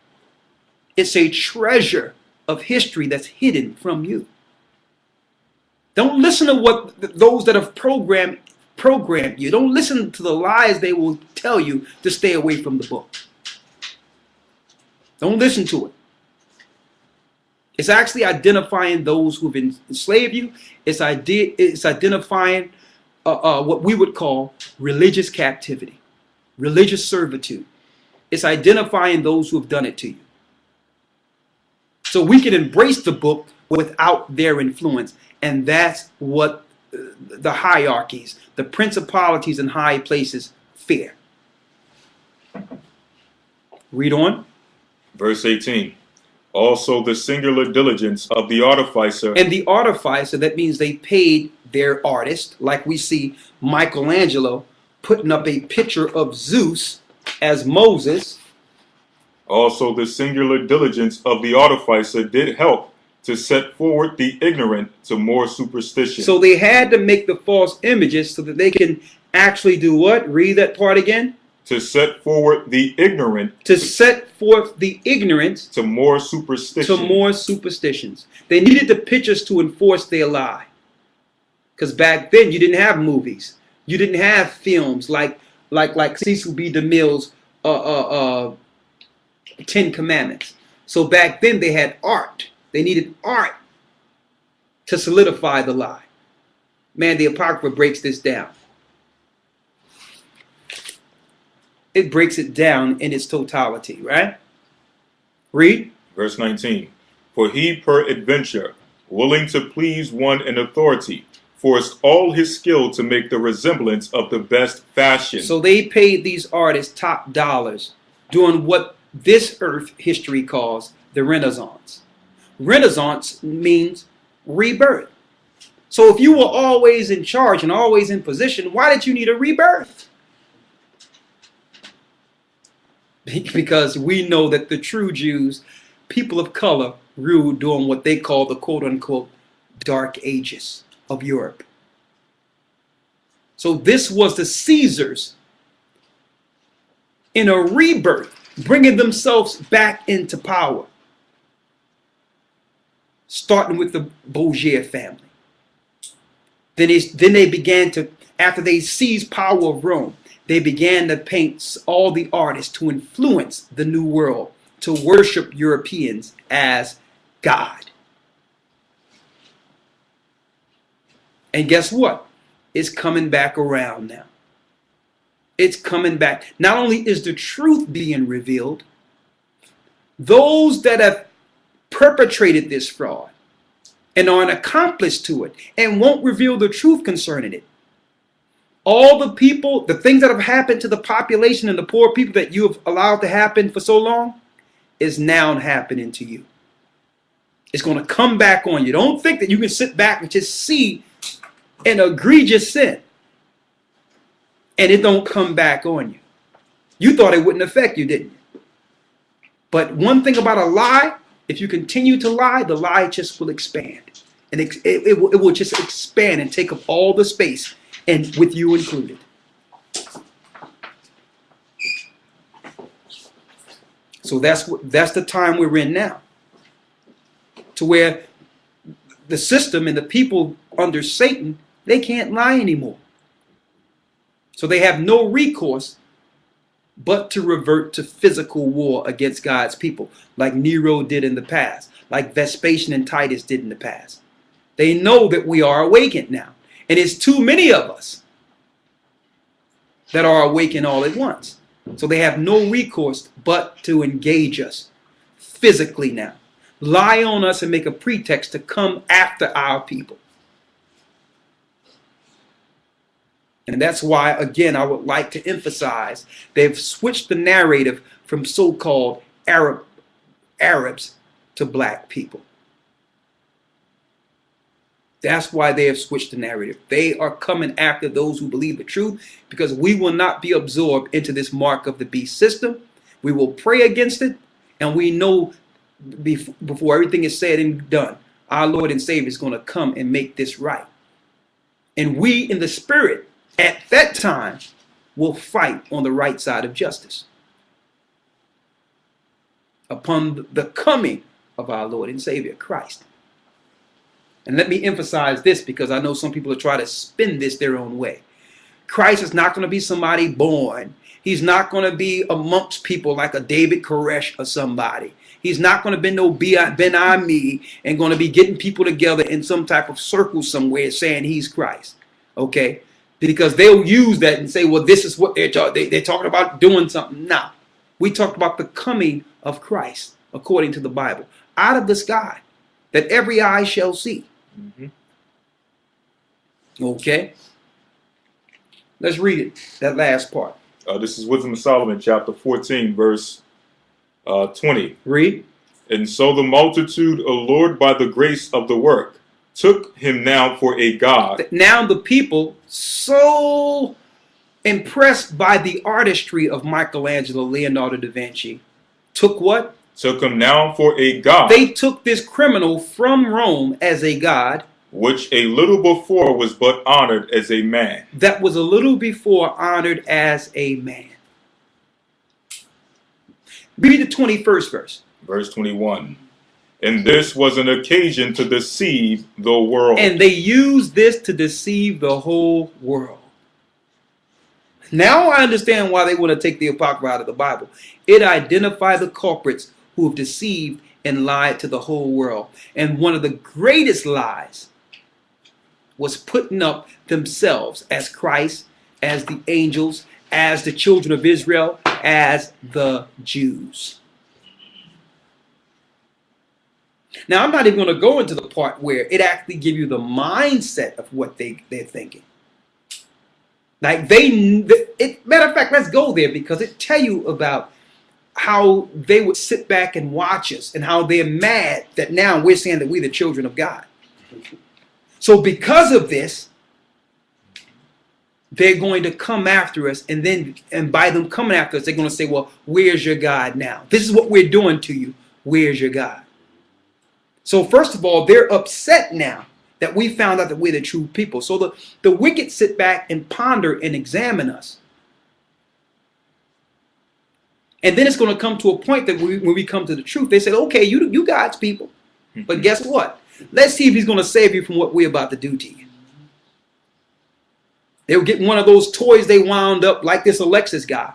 It's a treasure of history that's hidden from you. Don't listen to what those that have programmed you. Don't listen to the lies they will tell you to stay away from the book. Don't listen to it. It's actually identifying those who've enslaved you. It's identifying what we would call religious captivity, religious servitude. It's identifying those who have done it to you. So we can embrace the book without their influence. And that's what the hierarchies, the principalities in high places fear. Read on. Verse 18. Also the singular diligence of the artificer. And the artificer, that means they paid their artist, like we see Michelangelo putting up a picture of Zeus as Moses. Also the singular diligence of the artificer did help to set forward the ignorant to more superstition. So they had to make the false images so that they can actually do what? Read that part again. To set forward the ignorant. To set forth the ignorant. To more superstition. To more superstitions. They needed the pictures to enforce their lie. Because back then you didn't have movies. You didn't have films like Cecil B. DeMille's 10 Commandments. So back then they had art. They needed art to solidify the lie. Man, the Apocrypha breaks this down. It breaks it down in its totality, right? Read. Verse 19. For he peradventure, willing to please one in authority, forced all his skill to make the resemblance of the best fashion. So they paid these artists top dollars doing what this earth history calls the Renaissance. Renaissance means rebirth. So if you were always in charge and always in position, why did you need a rebirth? Because we know that the true Jews, people of color, ruled during what they call the quote-unquote dark ages of Europe. So this was the Caesars in a rebirth, bringing themselves back into power. Starting with the Borgia family. Then they began to, after they seized power of Rome, they began to paint all the artists to influence the New World, to worship Europeans as God. And guess what? It's coming back around now. It's coming back. Not only is the truth being revealed, those that have perpetrated this fraud and are an accomplice to it and won't reveal the truth concerning it. All the people, the things that have happened to the population and the poor people that you have allowed to happen for so long is now happening to you. It's going to come back on you. Don't think that you can sit back and just see an egregious sin and it don't come back on you. You thought it wouldn't affect you, didn't you? But one thing about a lie, if you continue to lie, the lie just will expand. And it will just expand and take up all the space, and with you included. So that's the time we're in now. To where the system and the people under Satan, they can't lie anymore. So they have no recourse but to revert to physical war against God's people, like Nero did in the past, like Vespasian and Titus did in the past. They know that we are awakened now. And it's too many of us that are awakened all at once. So they have no recourse but to engage us physically now. Lie on us and make a pretext to come after our people. And that's why, again, I would like to emphasize they've switched the narrative from so-called Arabs to black people. That's why they have switched the narrative. They are coming after those who believe the truth, because we will not be absorbed into this mark of the beast system. We will pray against it, and we know before everything is said and done, our Lord and Savior is going to come and make this right. And we in the spirit at that time will fight on the right side of justice upon the coming of our Lord and Savior Christ. And let me emphasize this, because I know some people are trying to spin this their own way. Christ is not going to be somebody born. He's not going to be amongst people like a David Koresh or somebody. He's not going to be no Ben Ami and going to be getting people together in some type of circle somewhere saying he's Christ. Okay? Because they'll use that and say, well, this is what they're talking about doing something. No. We talked about the coming of Christ, according to the Bible, out of the sky, that every eye shall see. Mm-hmm. Okay? Let's read it, that last part. This is Wisdom of Solomon, chapter 14, verse 20. Read. And so the multitude, allured by the grace of the work, took him now for a god. Now the people, so impressed by the artistry of Michelangelo, Leonardo da Vinci, took what? Took him now for a god. They took this criminal from Rome as a god, which a little before was but honored as a man. That was a little before honored as a man. Read the 21st verse. Verse 21. And this was an occasion to deceive the world. And they used this to deceive the whole world. Now I understand why they want to take the Apocrypha out of the Bible. It identified the culprits who have deceived and lied to the whole world. And one of the greatest lies was putting up themselves as Christ, as the angels, as the children of Israel, as the Jews. Now, I'm not even going to go into the part where it actually gives you the mindset of what they're thinking. Like matter of fact, let's go there because it tell you about how they would sit back and watch us and how they're mad that now we're saying that we're the children of God. So because of this, they're going to come after us, and by them coming after us, they're going to say, well, where's your God now? This is what we're doing to you. Where's your God? So first of all, they're upset now that we found out that we're the true people. So the wicked sit back and ponder and examine us. And then it's going to come to a point that when we come to the truth, they say, okay, you God's people. But guess what? Let's see if he's going to save you from what we're about to do to you. They were getting one of those toys they wound up like this Alexis guy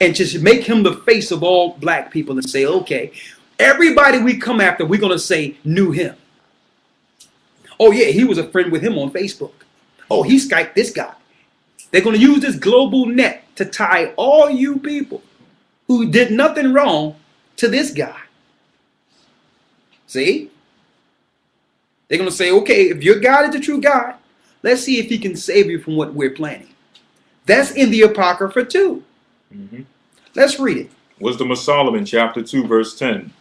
and just make him the face of all black people and say, okay, everybody we come after, we're going to say knew him. Oh, yeah, he was a friend with him on Facebook. Oh, he Skyped this guy. They're going to use this global net to tie all you people who did nothing wrong to this guy. See? They're going to say, okay, if your God is the true God, let's see if he can save you from what we're planning. That's in the Apocrypha too. Mm-hmm. Let's read it. Wisdom of Solomon, chapter 2, verse 10.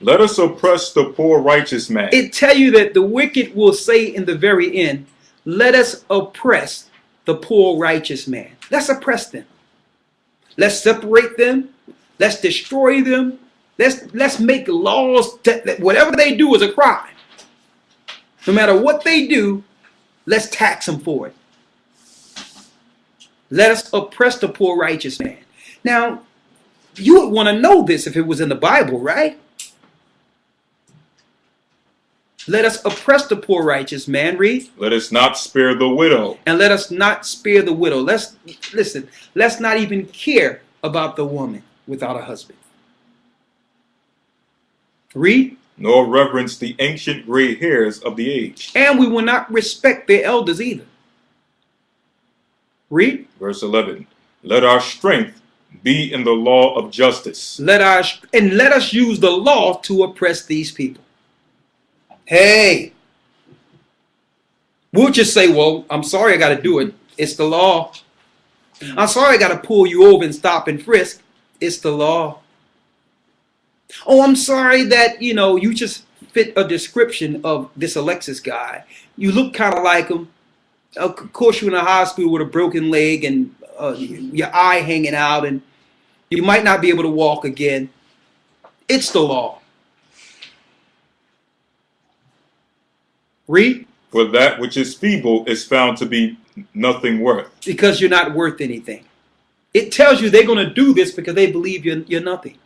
Let us oppress the poor righteous man. It tell you that the wicked will say in the very end, let us oppress the poor righteous man. Let's oppress them. Let's separate them. Let's destroy them. Let's make laws that whatever they do is a crime. No matter what they do, let's tax them for it. Let us oppress the poor righteous man. Now, you would want to know this if it was in the Bible, right? Let us oppress the poor righteous man. Read. Let us not spare the widow. And let us not spare the widow. Let's not even care about the woman without a husband. Read. Nor reverence the ancient gray hairs of the age. And we will not respect their elders either. Read. Verse 11. Let our strength be in the law of justice. Let us use the law to oppress these people. Hey, we'll just say, well, I'm sorry I got to do it. It's the law. I'm sorry I got to pull you over and stop and frisk. It's the law. Oh, I'm sorry that, you just fit a description of this Alexis guy. You look kind of like him. Of course, you're in a hospital with a broken leg and your eye hanging out, and you might not be able to walk again. It's the law. Read. For that which is feeble is found to be nothing worth. Because you're not worth anything. It tells you they're going to do this because they believe you're nothing.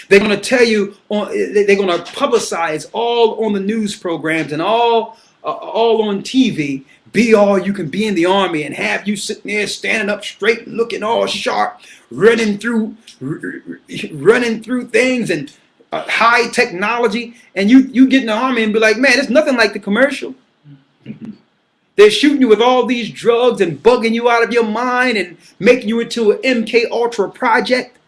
They're going to tell you, they're going to publicize all on the news programs and all on TV, be all you can be in the army and have you sitting there standing up straight and looking all sharp, running through things and high technology, and you get in the army and be like, man, it's nothing like the commercial. They're shooting you with all these drugs and bugging you out of your mind and making you into an MK Ultra project.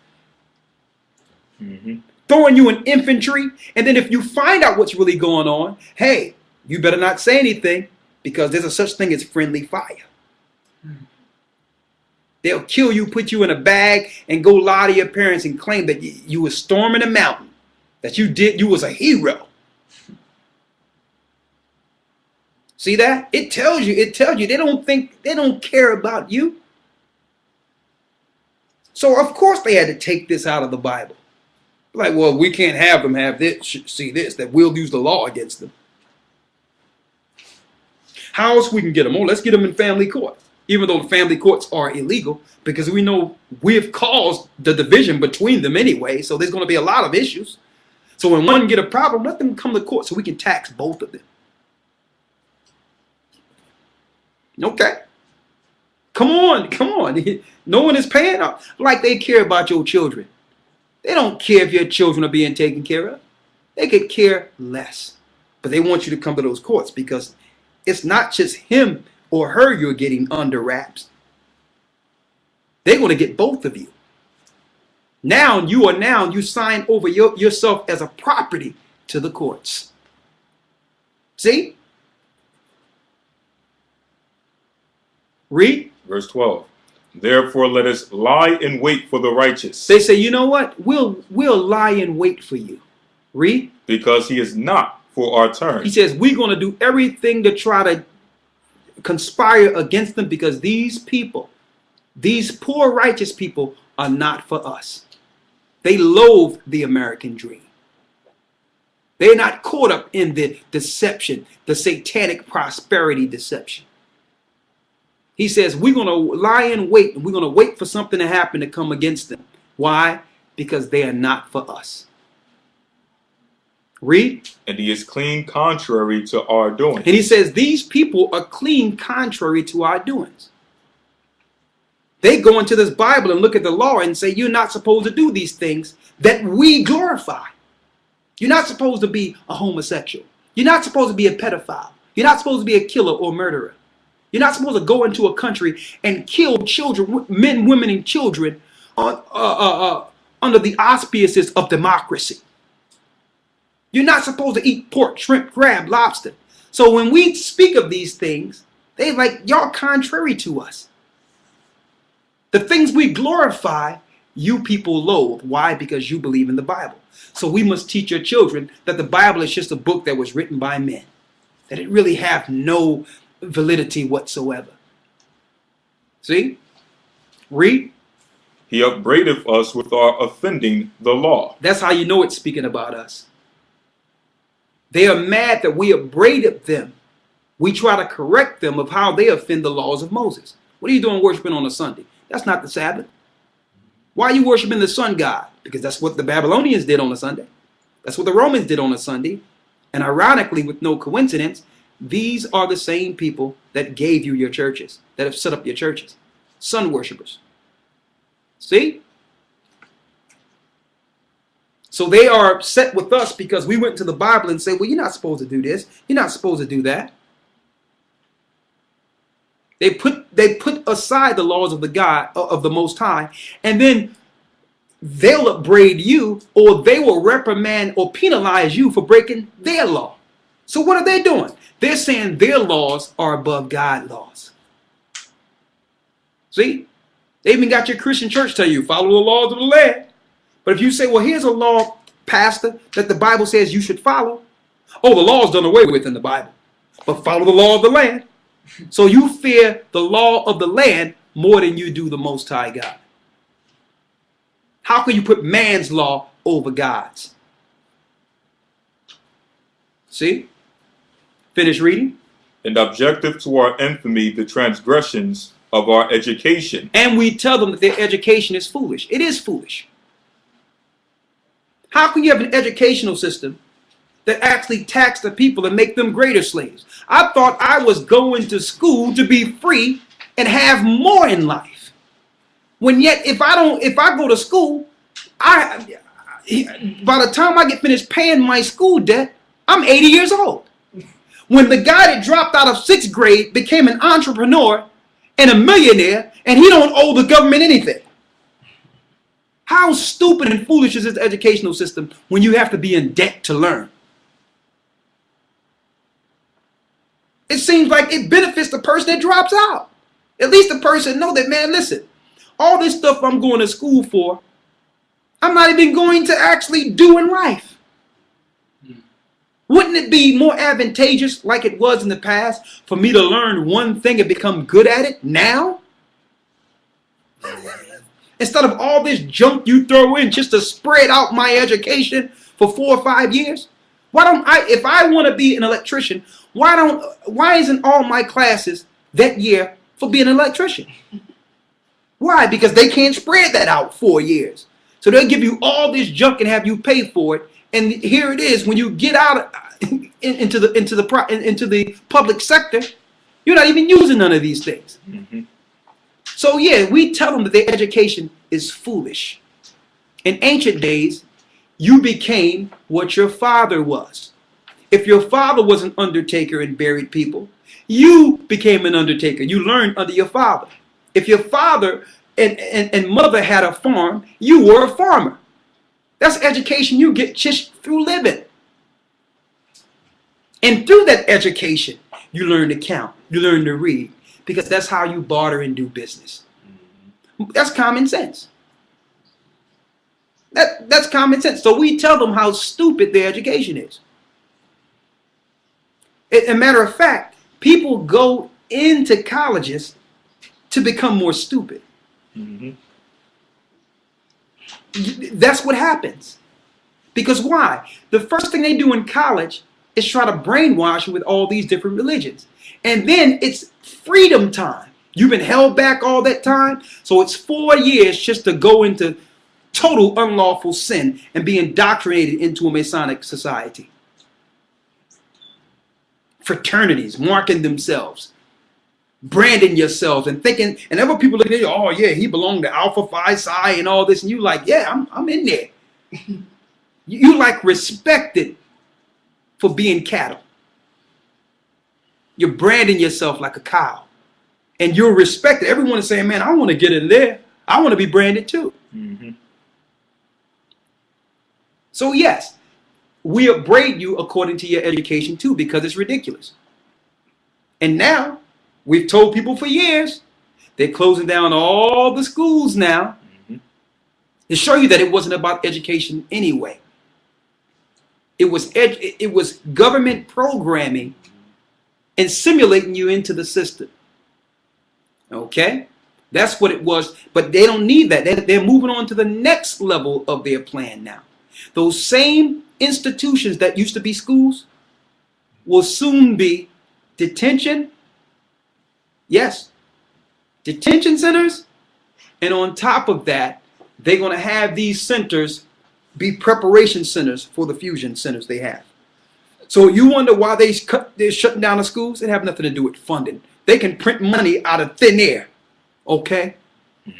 Mm-hmm. Throwing you in infantry, and then if you find out what's really going on, hey, you better not say anything because there's a such thing as friendly fire. They'll kill you, put you in a bag, and go lie to your parents and claim that you were storming a mountain, that you was a hero. See that? It tells you they don't care about you. So of course they had to take this out of the Bible. Like, well, we can't have them have this, see this, that we'll use the law against them. How else we can get them? Oh, let's get them in family court. Even though family courts are illegal, because we know we've caused the division between them anyway, so there's going to be a lot of issues. So when one get a problem, let them come to court so we can tax both of them. Okay. Come on, come on. No one is paying up like they care about your children. They don't care if your children are being taken care of. They could care less. But they want you to come to those courts because it's not just him or her you're getting under wraps. They're going to get both of you. Now you sign over yourself as a property to the courts. See? Read. Verse 12. Therefore, let us lie in wait for the righteous. They say, you know what? We'll lie in wait for you. Read. Because he is not for our turn. He says, we're going to do everything to try to conspire against them because these people, these poor righteous people, are not for us. They loathe the American dream. They're not caught up in the deception, the satanic prosperity deception. He says, we're going to lie in wait, and we're going to wait for something to happen to come against them. Why? Because they are not for us. Read. And he is clean contrary to our doings. And he says, these people are clean contrary to our doings. They go into this Bible and look at the law and say, you're not supposed to do these things that we glorify. You're not supposed to be a homosexual. You're not supposed to be a pedophile. You're not supposed to be a killer or murderer. You're not supposed to go into a country and kill children, men, women, and children under the auspices of democracy. You're not supposed to eat pork, shrimp, crab, lobster. So when we speak of these things, they like, y'all contrary to us. The things we glorify, you people loathe. Why? Because you believe in the Bible. So we must teach your children that the Bible is just a book that was written by men. That it really have no validity whatsoever. See? Read. He upbraideth us with our offending the law. That's how you know it's speaking about us. They are mad that we upbraided them. We try to correct them of how they offend the laws of Moses. What are you doing worshiping on a Sunday? That's not the Sabbath. Why are you worshiping the sun god? Because that's what the Babylonians did on a Sunday. That's what the Romans did on a Sunday. And ironically, with no coincidence, these are the same people that gave you your churches, that have set up your churches. Sun worshipers. See? So they are upset with us because we went to the Bible and said, well, you're not supposed to do this. You're not supposed to do that. They put aside the laws of the God, of the Most High, and then they'll upbraid you, or they will reprimand or penalize you for breaking their law. So what are they doing? They're saying their laws are above God's laws. See? They even got your Christian church tell you, follow the laws of the land. But if you say, well, here's a law, pastor, that the Bible says you should follow. Oh, the law's done away with in the Bible. But follow the law of the land. So you fear the law of the land more than you do the Most High God. How can you put man's law over God's? See? Finish reading. And objective to our infamy the transgressions of our education. And we tell them that their education is foolish. It is foolish. How can you have an educational system that actually tax the people and make them greater slaves? I thought I was going to school to be free and have more in life. When yet, if I go to school, by the time I get finished paying my school debt, I'm 80 years old. When the guy that dropped out of 6th grade became an entrepreneur and a millionaire, and he don't owe the government anything. How stupid and foolish is this educational system when you have to be in debt to learn? It seems like it benefits the person that drops out. At least the person know that, man, listen, all this stuff I'm going to school for, I'm not even going to actually do in life. Wouldn't it be more advantageous, like it was in the past, for me to learn one thing and become good at it now? Instead of all this junk you throw in just to spread out my education for 4 or 5 years? Why don't if I want to be an electrician, why isn't all my classes that year for being an electrician? Why? Because they can't spread that out 4 years. So they'll give you all this junk and have you pay for it And here it is, when you get out into the public sector, you're not even using none of these things. Mm-hmm. So yeah, we tell them that their education is foolish. In ancient days, you became what your father was. If your father was an undertaker and buried people, you became an undertaker. You learned under your father. If your father and mother had a farm, you were a farmer. That's education you get just through living. And through that education, you learn to count, you learn to read, because that's how you barter and do business. That's common sense. That's common sense. So we tell them how stupid their education is. As a matter of fact, people go into colleges to become more stupid. Mm-hmm. That's what happens. Because why? The first thing they do in college is try to brainwash you with all these different religions. And then it's freedom time. You've been held back all that time. So it's 4 years just to go into total unlawful sin and be indoctrinated into a Masonic society. Fraternities, marking themselves, branding yourselves, and thinking, and other people looking at you, oh yeah, he belonged to Alpha Phi Psi and all this, and you like, yeah, I'm in there. You like respected for being cattle. You're branding yourself like a cow, and you're respected. Everyone is saying, man, I want to get in there. I want to be branded too. Mm-hmm. So yes, we upbraid you according to your education too, because it's ridiculous. And now, we've told people for years, they're closing down all the schools now, Mm-hmm. to show you that it wasn't about education anyway. It was government programming and simulating you into the system. Okay? That's what it was. But they don't need that. They're moving on to the next level of their plan now. Those same institutions that used to be schools will soon be detention. Yes. Detention centers. And on top of that, they're going to have these centers be preparation centers for the fusion centers they have. So you wonder why they're shutting down the schools? It have nothing to do with funding. They can print money out of thin air. Okay?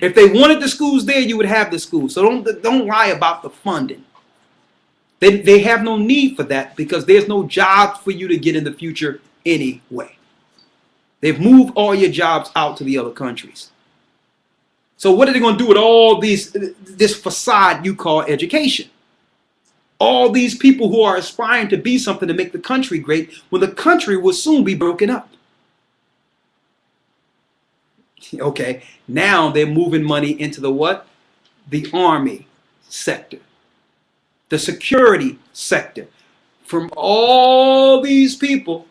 If they wanted the schools there, you would have the schools. So don't lie about the funding. They have no need for that because there's no jobs for you to get in the future anyway. They've moved all your jobs out to the other countries. So what are they going to do with all this facade you call education? All these people who are aspiring to be something to make the country great, when the country will soon be broken up. Okay, now they're moving money into the what? The army sector, the security sector, from all these people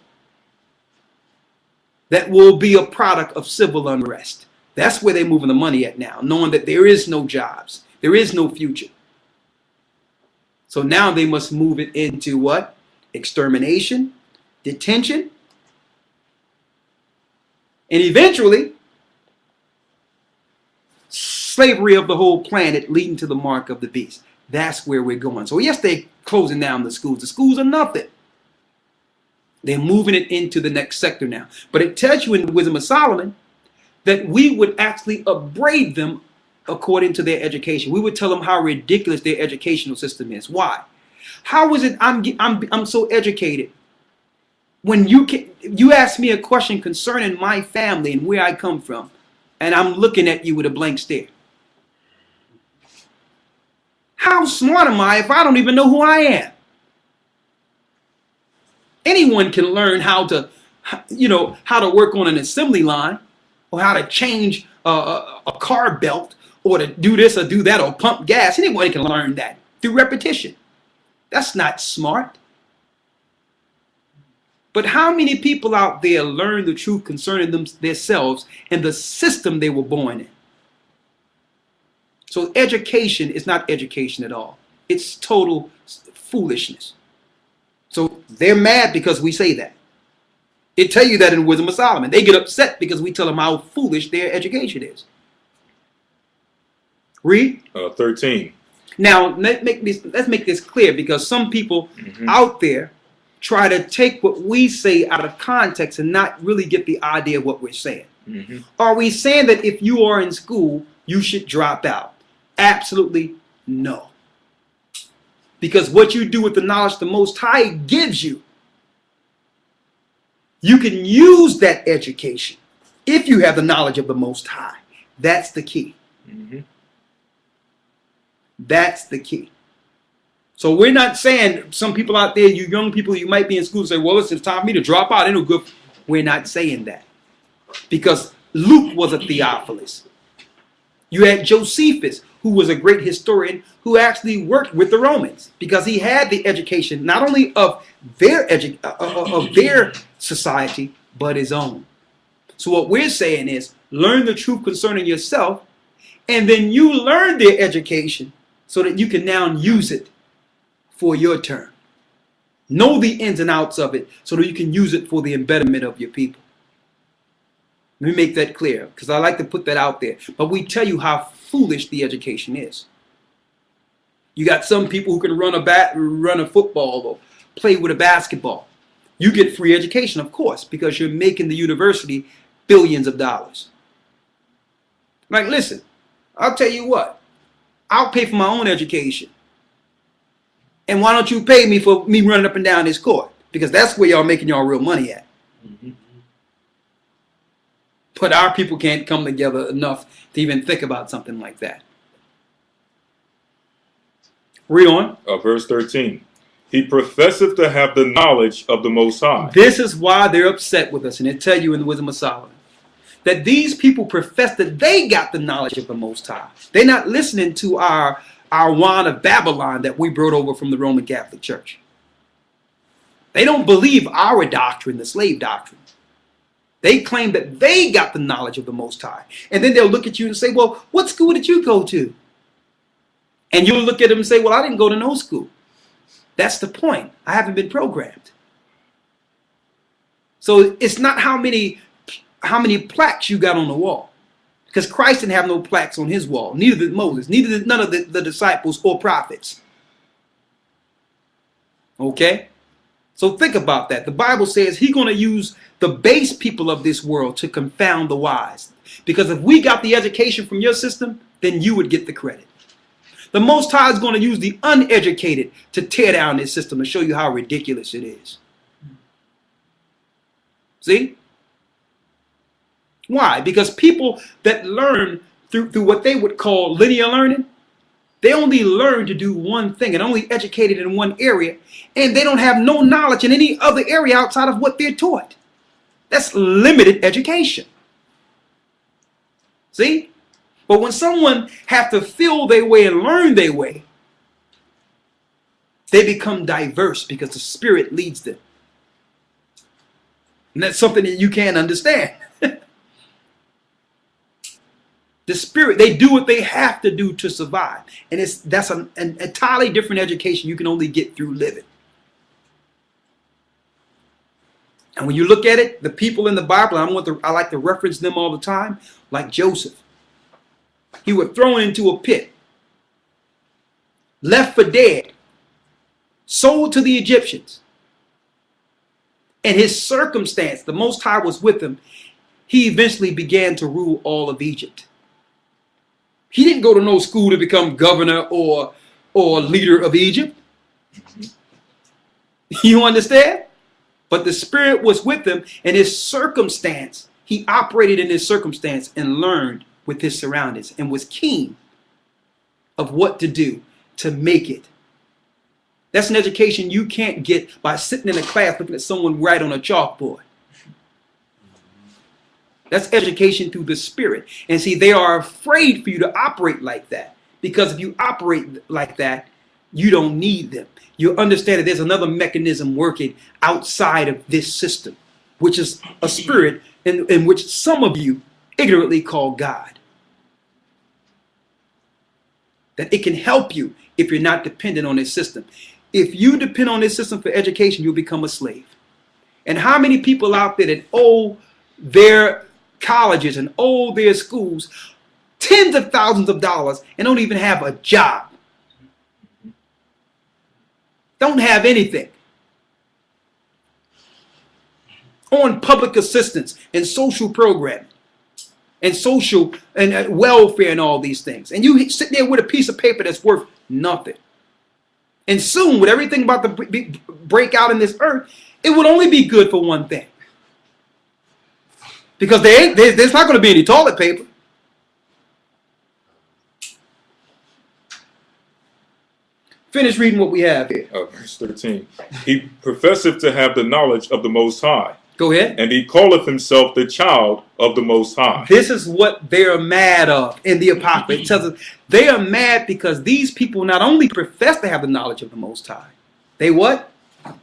that will be a product of civil unrest. That's where they're moving the money at now, knowing that there is no jobs, there is no future. So now they must move it into what? Extermination, detention, and eventually slavery of the whole planet leading to the mark of the beast. That's where we're going. So yes, they're closing down the schools. The schools are nothing. They're moving it into the next sector now. But it tells you in the Wisdom of Solomon that we would actually upbraid them according to their education. We would tell them how ridiculous their educational system is. Why? How is it I'm so educated when you ask me a question concerning my family and where I come from, and I'm looking at you with a blank stare? How smart am I if I don't even know who I am? Anyone can learn how to work on an assembly line, or how to change a car belt, or to do this or do that, or pump gas. Anybody can learn that through repetition. That's not smart. But how many people out there learn the truth concerning themselves and the system they were born in? So education is not education at all. It's total foolishness. So they're mad because we say that. It tell you that in Wisdom of Solomon. They get upset because we tell them how foolish their education is. Read. 13. Now, let's make this clear, because some people out there try to take what we say out of context and not really get the idea of what we're saying. Are we saying that if you are in school, you should drop out? Absolutely no. Because what you do with the knowledge the Most High gives you, you can use that education if you have the knowledge of the Most High. That's the key. That's the key. So we're not saying, some people out there, you young people, you might be in school, say, well, it's time for me to drop out. Ain't no good. We're not saying that. Because Luke was a Theophilus. You had Josephus, who was a great historian, who actually worked with the Romans, because he had the education not only of their society, but his own. So what we're saying is, learn the truth concerning yourself, and then you learn their education so that you can now use it for your turn. Know the ins and outs of it so that you can use it for the betterment of your people. Let me make that clear, because I like to put that out there. But we tell you how foolish the education is. You got some people who can run a football or play with a basketball. You get free education, of course, because you're making the university billions of dollars. Like, listen, I'll tell you what. I'll pay for my own education. And why don't you pay me for me running up and down this court? Because that's where y'all making y'all real money at. But our people can't come together enough to even think about something like that. Read on. Verse 13. He professeth to have the knowledge of the Most High. This is why they're upset with us. And they tell you in the Wisdom of Solomon that these people profess that they got the knowledge of the Most High. They're not listening to our wine of Babylon that we brought over from the Roman Catholic Church. They don't believe our doctrine, the slave doctrine. They claim that they got the knowledge of the Most High. And then they'll look at you and say, well, what school did you go to? And you'll look at them and say, well, I didn't go to no school. That's the point. I haven't been programmed. So it's not how many plaques you got on the wall. Because Christ didn't have no plaques on his wall. Neither did Moses. Neither did none of the disciples or prophets. Okay? So think about that. The Bible says he's going to use the base people of this world to confound the wise. Because if we got the education from your system, then you would get the credit. The Most High is going to use the uneducated to tear down this system and show you how ridiculous it is. See? Why? Because people that learn through what they would call linear learning, they only learn to do one thing and only educated in one area, and they don't have no knowledge in any other area outside of what they're taught. That's limited education. See? But when someone have to feel their way and learn their way, they become diverse because the Spirit leads them. And that's something that you can't understand. The Spirit, they do what they have to do to survive. And that's an entirely different education you can only get through living. And when you look at it, the people in the Bible, I like to reference them all the time, like Joseph. He was thrown into a pit, left for dead, sold to the Egyptians. And his circumstance, the Most High was with him. He eventually began to rule all of Egypt. He didn't go to no school to become governor or leader of Egypt. You understand? But the Spirit was with him, and his circumstance, he operated in his circumstance and learned with his surroundings and was keen of what to do to make it. That's an education you can't get by sitting in a class looking at someone write on a chalkboard. That's education through the Spirit. And see, they are afraid for you to operate like that. Because if you operate like that, you don't need them. You understand that there's another mechanism working outside of this system, which is a spirit in which some of you ignorantly call God. That it can help you if you're not dependent on this system. If you depend on this system for education, you'll become a slave. And how many people out there that owe their colleges and owe their schools tens of thousands of dollars and don't even have a job? don't have anything. On public assistance and social programming and social and welfare and all these things. And you sit there with a piece of paper that's worth nothing. And soon, with everything about to break out in this earth, it would only be good for one thing. Because there's not going to be any toilet paper. Finish reading what we have here. Verse 13. He professeth to have the knowledge of the Most High. Go ahead. And he calleth himself the child of the Most High. This is what they're mad of in the Apocrypha. It tells us they are mad because these people not only profess to have the knowledge of the Most High, they what?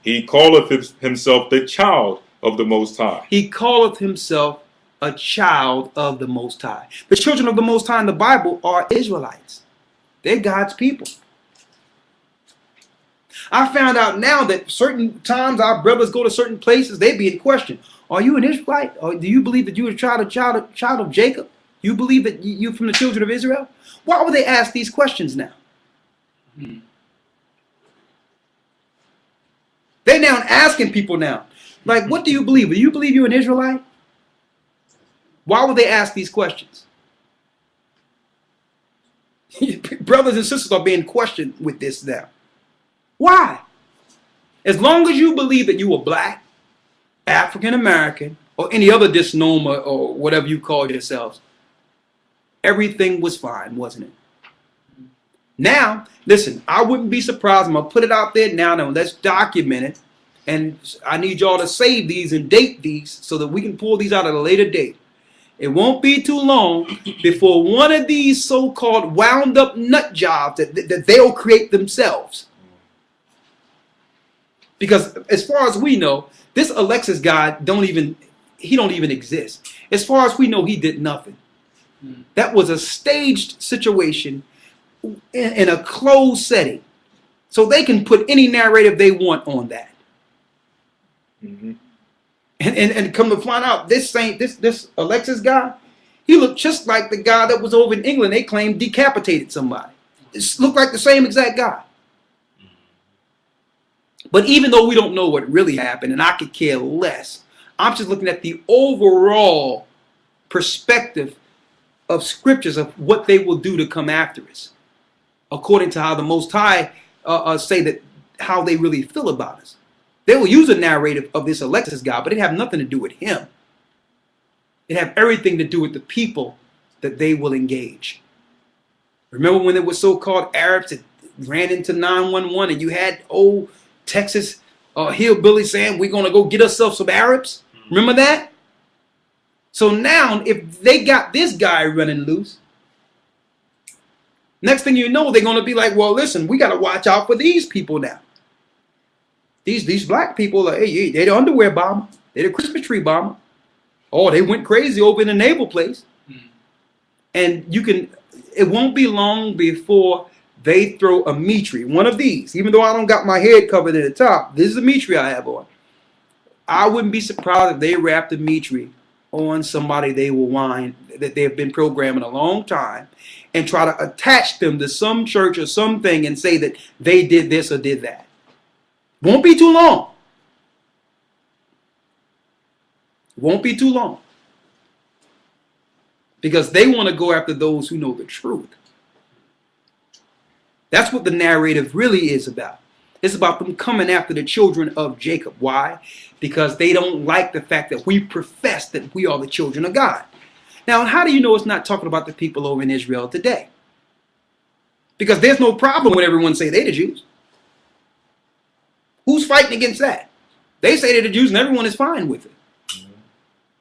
He calleth himself the child of the Most High. He calleth himself a child of the Most High. The children of the Most High in the Bible are Israelites. They're God's people. I found out now that certain times our brothers go to certain places, they be in question. Are you an Israelite? Or do you believe that you are a child of Jacob? You believe that you're from the children of Israel? Why would they ask these questions now? They're now asking people now, like, what do you believe? Do you believe you're an Israelite? Why would they ask these questions? Brothers and sisters are being questioned with this now. Why? As long as you believe that you are black, African American, or any other misnomer or whatever you call yourselves, everything was fine, wasn't it? Now, listen, I wouldn't be surprised. I'm going to put it out there now. Now, let's document it. And I need y'all to save these and date these so that we can pull these out at a later date. It won't be too long before one of these so-called wound up nut jobs that they'll create themselves. Because as far as we know, this Alexis guy don't even exist. As far as we know, he did nothing. That was a staged situation in a closed setting. So they can put any narrative they want on that. Mm-hmm. And come to find out, this Alexis guy, he looked just like the guy that was over in England. They claimed decapitated somebody. It looked like the same exact guy. But even though we don't know what really happened, and I could care less, I'm just looking at the overall perspective of scriptures of what they will do to come after us, according to how the Most High say that how they really feel about us. They will use a narrative of this Alexis guy, but it have nothing to do with him. It have everything to do with the people that they will engage. Remember when there were so-called Arabs that ran into 911 and you had old Texas hillbilly saying, we're going to go get ourselves some Arabs? Remember that? So now, if they got this guy running loose, next thing you know, they're going to be like, well, listen, we got to watch out for these people now. These black people, hey, they're the underwear bomber. They're the Christmas tree bomber. Oh, they went crazy over in the naval place. And it won't be long before they throw a Mystry, one of these. Even though I don't got my head covered at the top, this is a Mystry I have on. I wouldn't be surprised if they wrapped a Mystry on somebody they will whine that they have been programming a long time and try to attach them to some church or something and say that they did this or did that. Won't be too long. Won't be too long. Because they want to go after those who know the truth. That's what the narrative really is about. It's about them coming after the children of Jacob. Why? Because they don't like the fact that we profess that we are the children of God. Now, how do you know it's not talking about the people over in Israel today? Because there's no problem when everyone say they're the Jews. Who's fighting against that? They say they're the Jews and everyone is fine with it.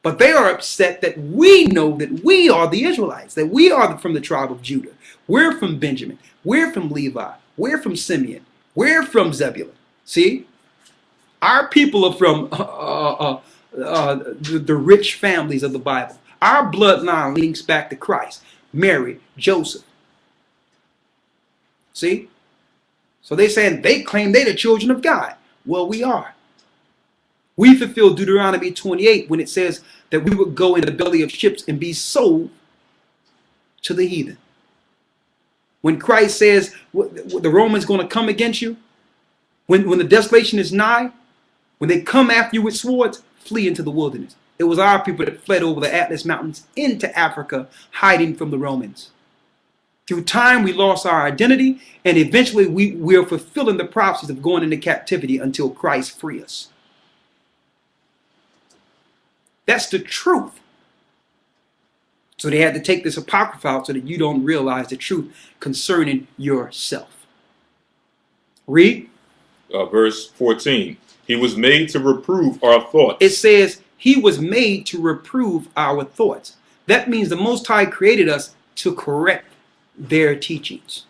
But they are upset that we know that we are the Israelites, that we are from the tribe of Judah. We're from Benjamin. We're from Levi. We're from Simeon. We're from Zebulun. See? Our people are from the rich families of the Bible. Our bloodline links back to Christ, Mary, Joseph. See? So they're saying they claim they're the children of God. Well, we are. We fulfill Deuteronomy 28 when it says that we would go in the belly of ships and be sold to the heathen. When Christ says the Romans going to come against you, When the desolation is nigh, when they come after you with swords, flee into the wilderness. It was our people that fled over the Atlas Mountains into Africa, hiding from the Romans. Through time, we lost our identity, and eventually we are fulfilling the prophecies of going into captivity until Christ free us. That's the truth. So they had to take this apocrypha out so that you don't realize the truth concerning yourself. Read. Verse 14. He was made to reprove our thoughts. It says he was made to reprove our thoughts. That means the Most High created us to correct their teachings.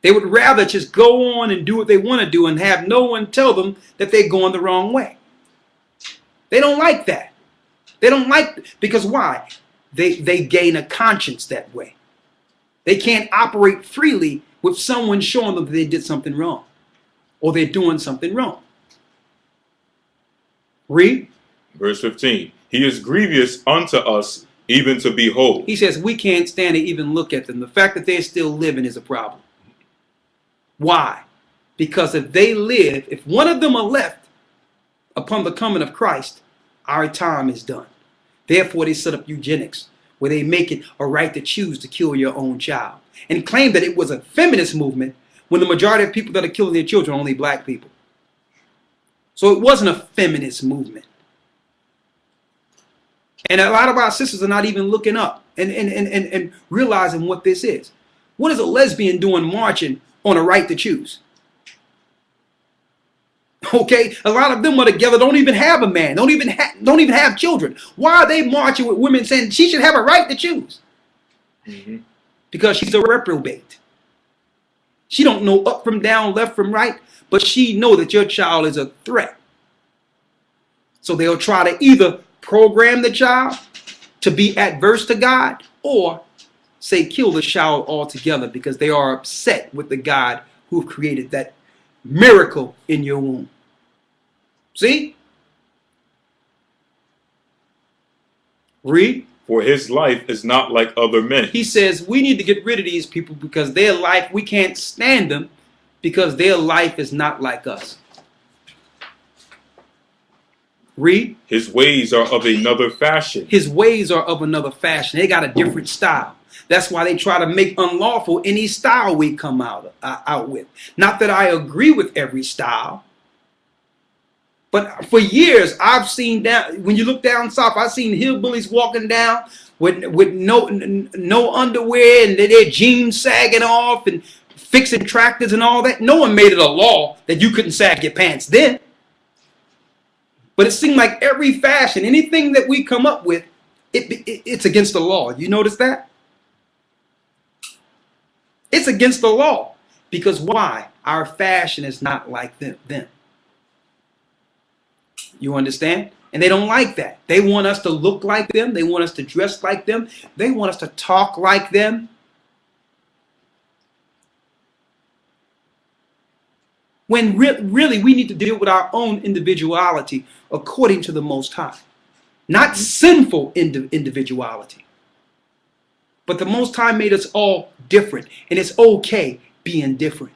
They would rather just go on and do what they want to do and have no one tell them that they're going the wrong way. They don't like that. They don't like, because why? They gain a conscience that way. They can't operate freely with someone showing them that they did something wrong or they're doing something wrong. Read. Verse 15. He is grievous unto us, even to behold. He says we can't stand to even look at them. The fact that they're still living is a problem. Why? Because if they live, if one of them are left upon the coming of Christ, our time is done. Therefore, they set up eugenics, where they make it a right to choose to kill your own child, and claim that it was a feminist movement when the majority of people that are killing their children are only black people. So it wasn't a feminist movement. And a lot of our sisters are not even looking up and realizing what this is. What is a lesbian doing marching on a right to choose? Okay, a lot of them are together, don't even have a man, don't even have children. Why are they marching with women saying she should have a right to choose? Mm-hmm. Because she's a reprobate. She don't know up from down, left from right, but she know that your child is a threat. So they'll try to either program the child to be adverse to God, or say kill the child altogether because they are upset with the God who created that miracle in your womb. See? Read. For his life is not like other men. He says we need to get rid of these people because their life, we can't stand them because their life is not like us. Read. His ways are of another fashion. His ways are of another fashion. They got a different style. That's why they try to make unlawful any style we come out with. Not that I agree with every style, but for years I've seen down, when you look down south, I've seen hillbillies walking down with no underwear and their jeans sagging off and fixing tractors and all that. No one made it a law that you couldn't sag your pants then. But it seemed like every fashion, anything that we come up with, it's against the law. You notice that? It's against the law. Because why? Our fashion is not like them. You understand? And they don't like that. They want us to look like them. They want us to dress like them. They want us to talk like them. When really we need to deal with our own individuality according to the Most High. Not sinful individuality. But the Most High made us all different. And it's okay being different.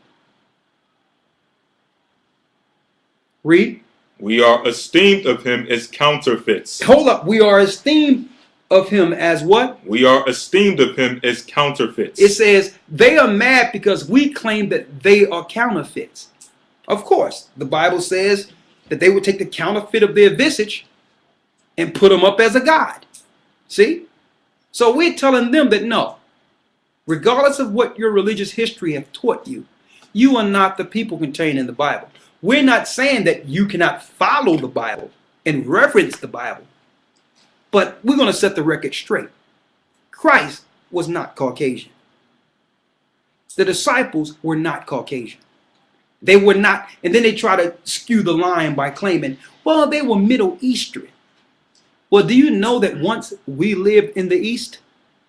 Read. We are esteemed of him as counterfeits. Hold up. We are esteemed of him as what? We are esteemed of him as counterfeits. It says they are mad because we claim that they are counterfeits. Of course, the Bible says that they would take the counterfeit of their visage and put them up as a god. See? So we're telling them that no, regardless of what your religious history have taught you, you are not the people contained in the Bible. We're not saying that you cannot follow the Bible and reverence the Bible, but we're going to set the record straight. Christ was not Caucasian. The disciples were not Caucasian. They were not, and then they try to skew the line by claiming, well, they were Middle Eastern. Well, do you know that once we lived in the East?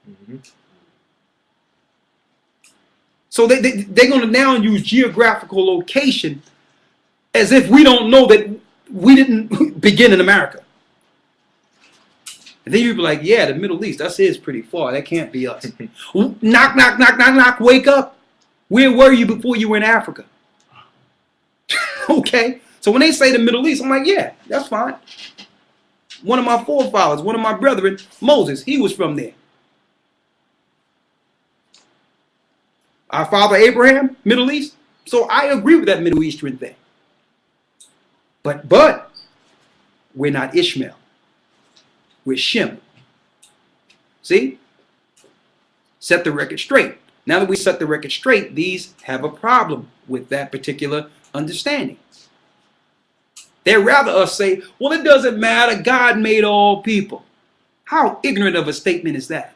Mm-hmm. So they're going to now use geographical location as if we don't know that we didn't begin in America. And then you'd be like, yeah, the Middle East, that is pretty far. That can't be us. Knock, knock, knock, knock, knock, wake up. Where were you before you were in Africa? Okay. So when they say the Middle East, I'm like, yeah, that's fine. One of my forefathers, one of my brethren, Moses, he was from there. Our father Abraham, Middle East. So I agree with that Middle Eastern thing. But we're not Ishmael. We're Shem. See? Set the record straight. Now that we set the record straight, these have a problem with that particular understanding. They'd rather us say, well, it doesn't matter. God made all people. How ignorant of a statement is that?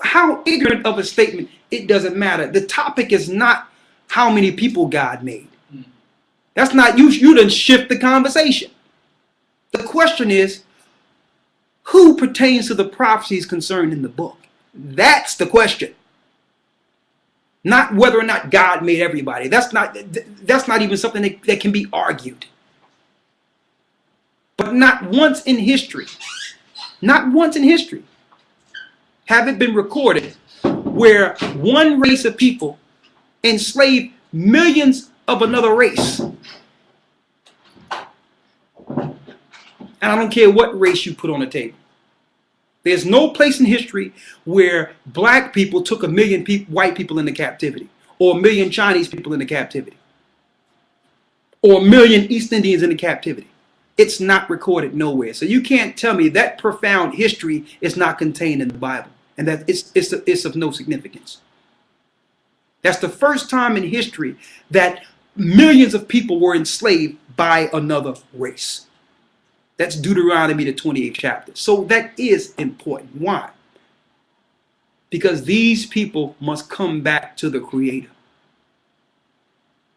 How ignorant of a statement, it doesn't matter. The topic is not how many people God made. That's not, you done shift the conversation. The question is, who pertains to the prophecies concerned in the book? That's the question. Not whether or not God made everybody. That's not even something that can be argued. But not once in history, have it been recorded where one race of people enslaved millions of another race. And I don't care what race you put on the table. There's no place in history where black people took 1 million white people into captivity, or 1 million Chinese people into captivity, or 1 million East Indians into captivity. It's not recorded nowhere. So you can't tell me that profound history is not contained in the Bible and that it's of no significance. That's the first time in history that millions of people were enslaved by another race. That's Deuteronomy, the 28th chapter. So that is important. Why? Because these people must come back to the Creator.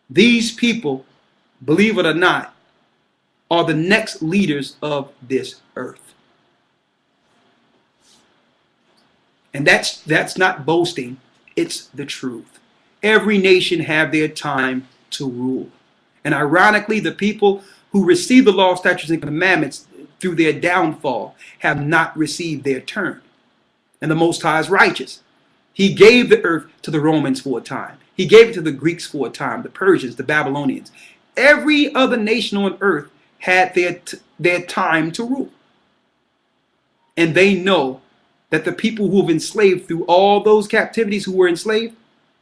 These people, believe it or not, are the next leaders of this earth. And that's not boasting, it's the truth. Every nation have their time to rule. And ironically, the people who receive the law, statutes, and commandments through their downfall have not received their turn. And the Most High is righteous. He gave the earth to the Romans for a time. He gave it to the Greeks for a time, the Persians, the Babylonians. Every other nation on earth had their time to rule. And they know that the people who have enslaved through all those captivities who were enslaved,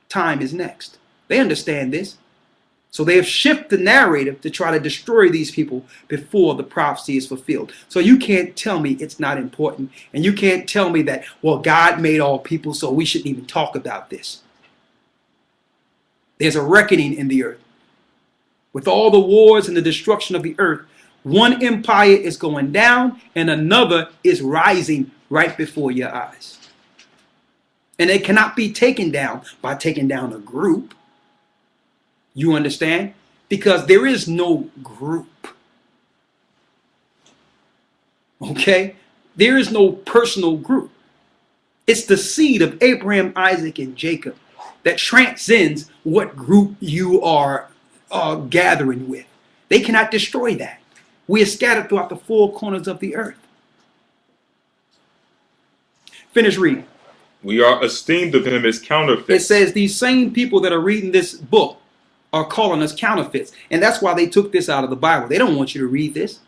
time is next. They understand this. So they have shifted the narrative to try to destroy these people before the prophecy is fulfilled. So you can't tell me it's not important. And you can't tell me that, well, God made all people, so we shouldn't even talk about this. There's a reckoning in the earth. With all the wars and the destruction of the earth, one empire is going down and another is rising right before your eyes. And it cannot be taken down by taking down a group. You understand? Because there is no group. Okay? There is no personal group. It's the seed of Abraham, Isaac, and Jacob that transcends what group you are gathering with. They cannot destroy that. We are scattered throughout the four corners of the earth. Finish reading. We are esteemed of him as counterfeits. It says these same people that are reading this book are calling us counterfeits. And that's why they took this out of the Bible. They don't want you to read this.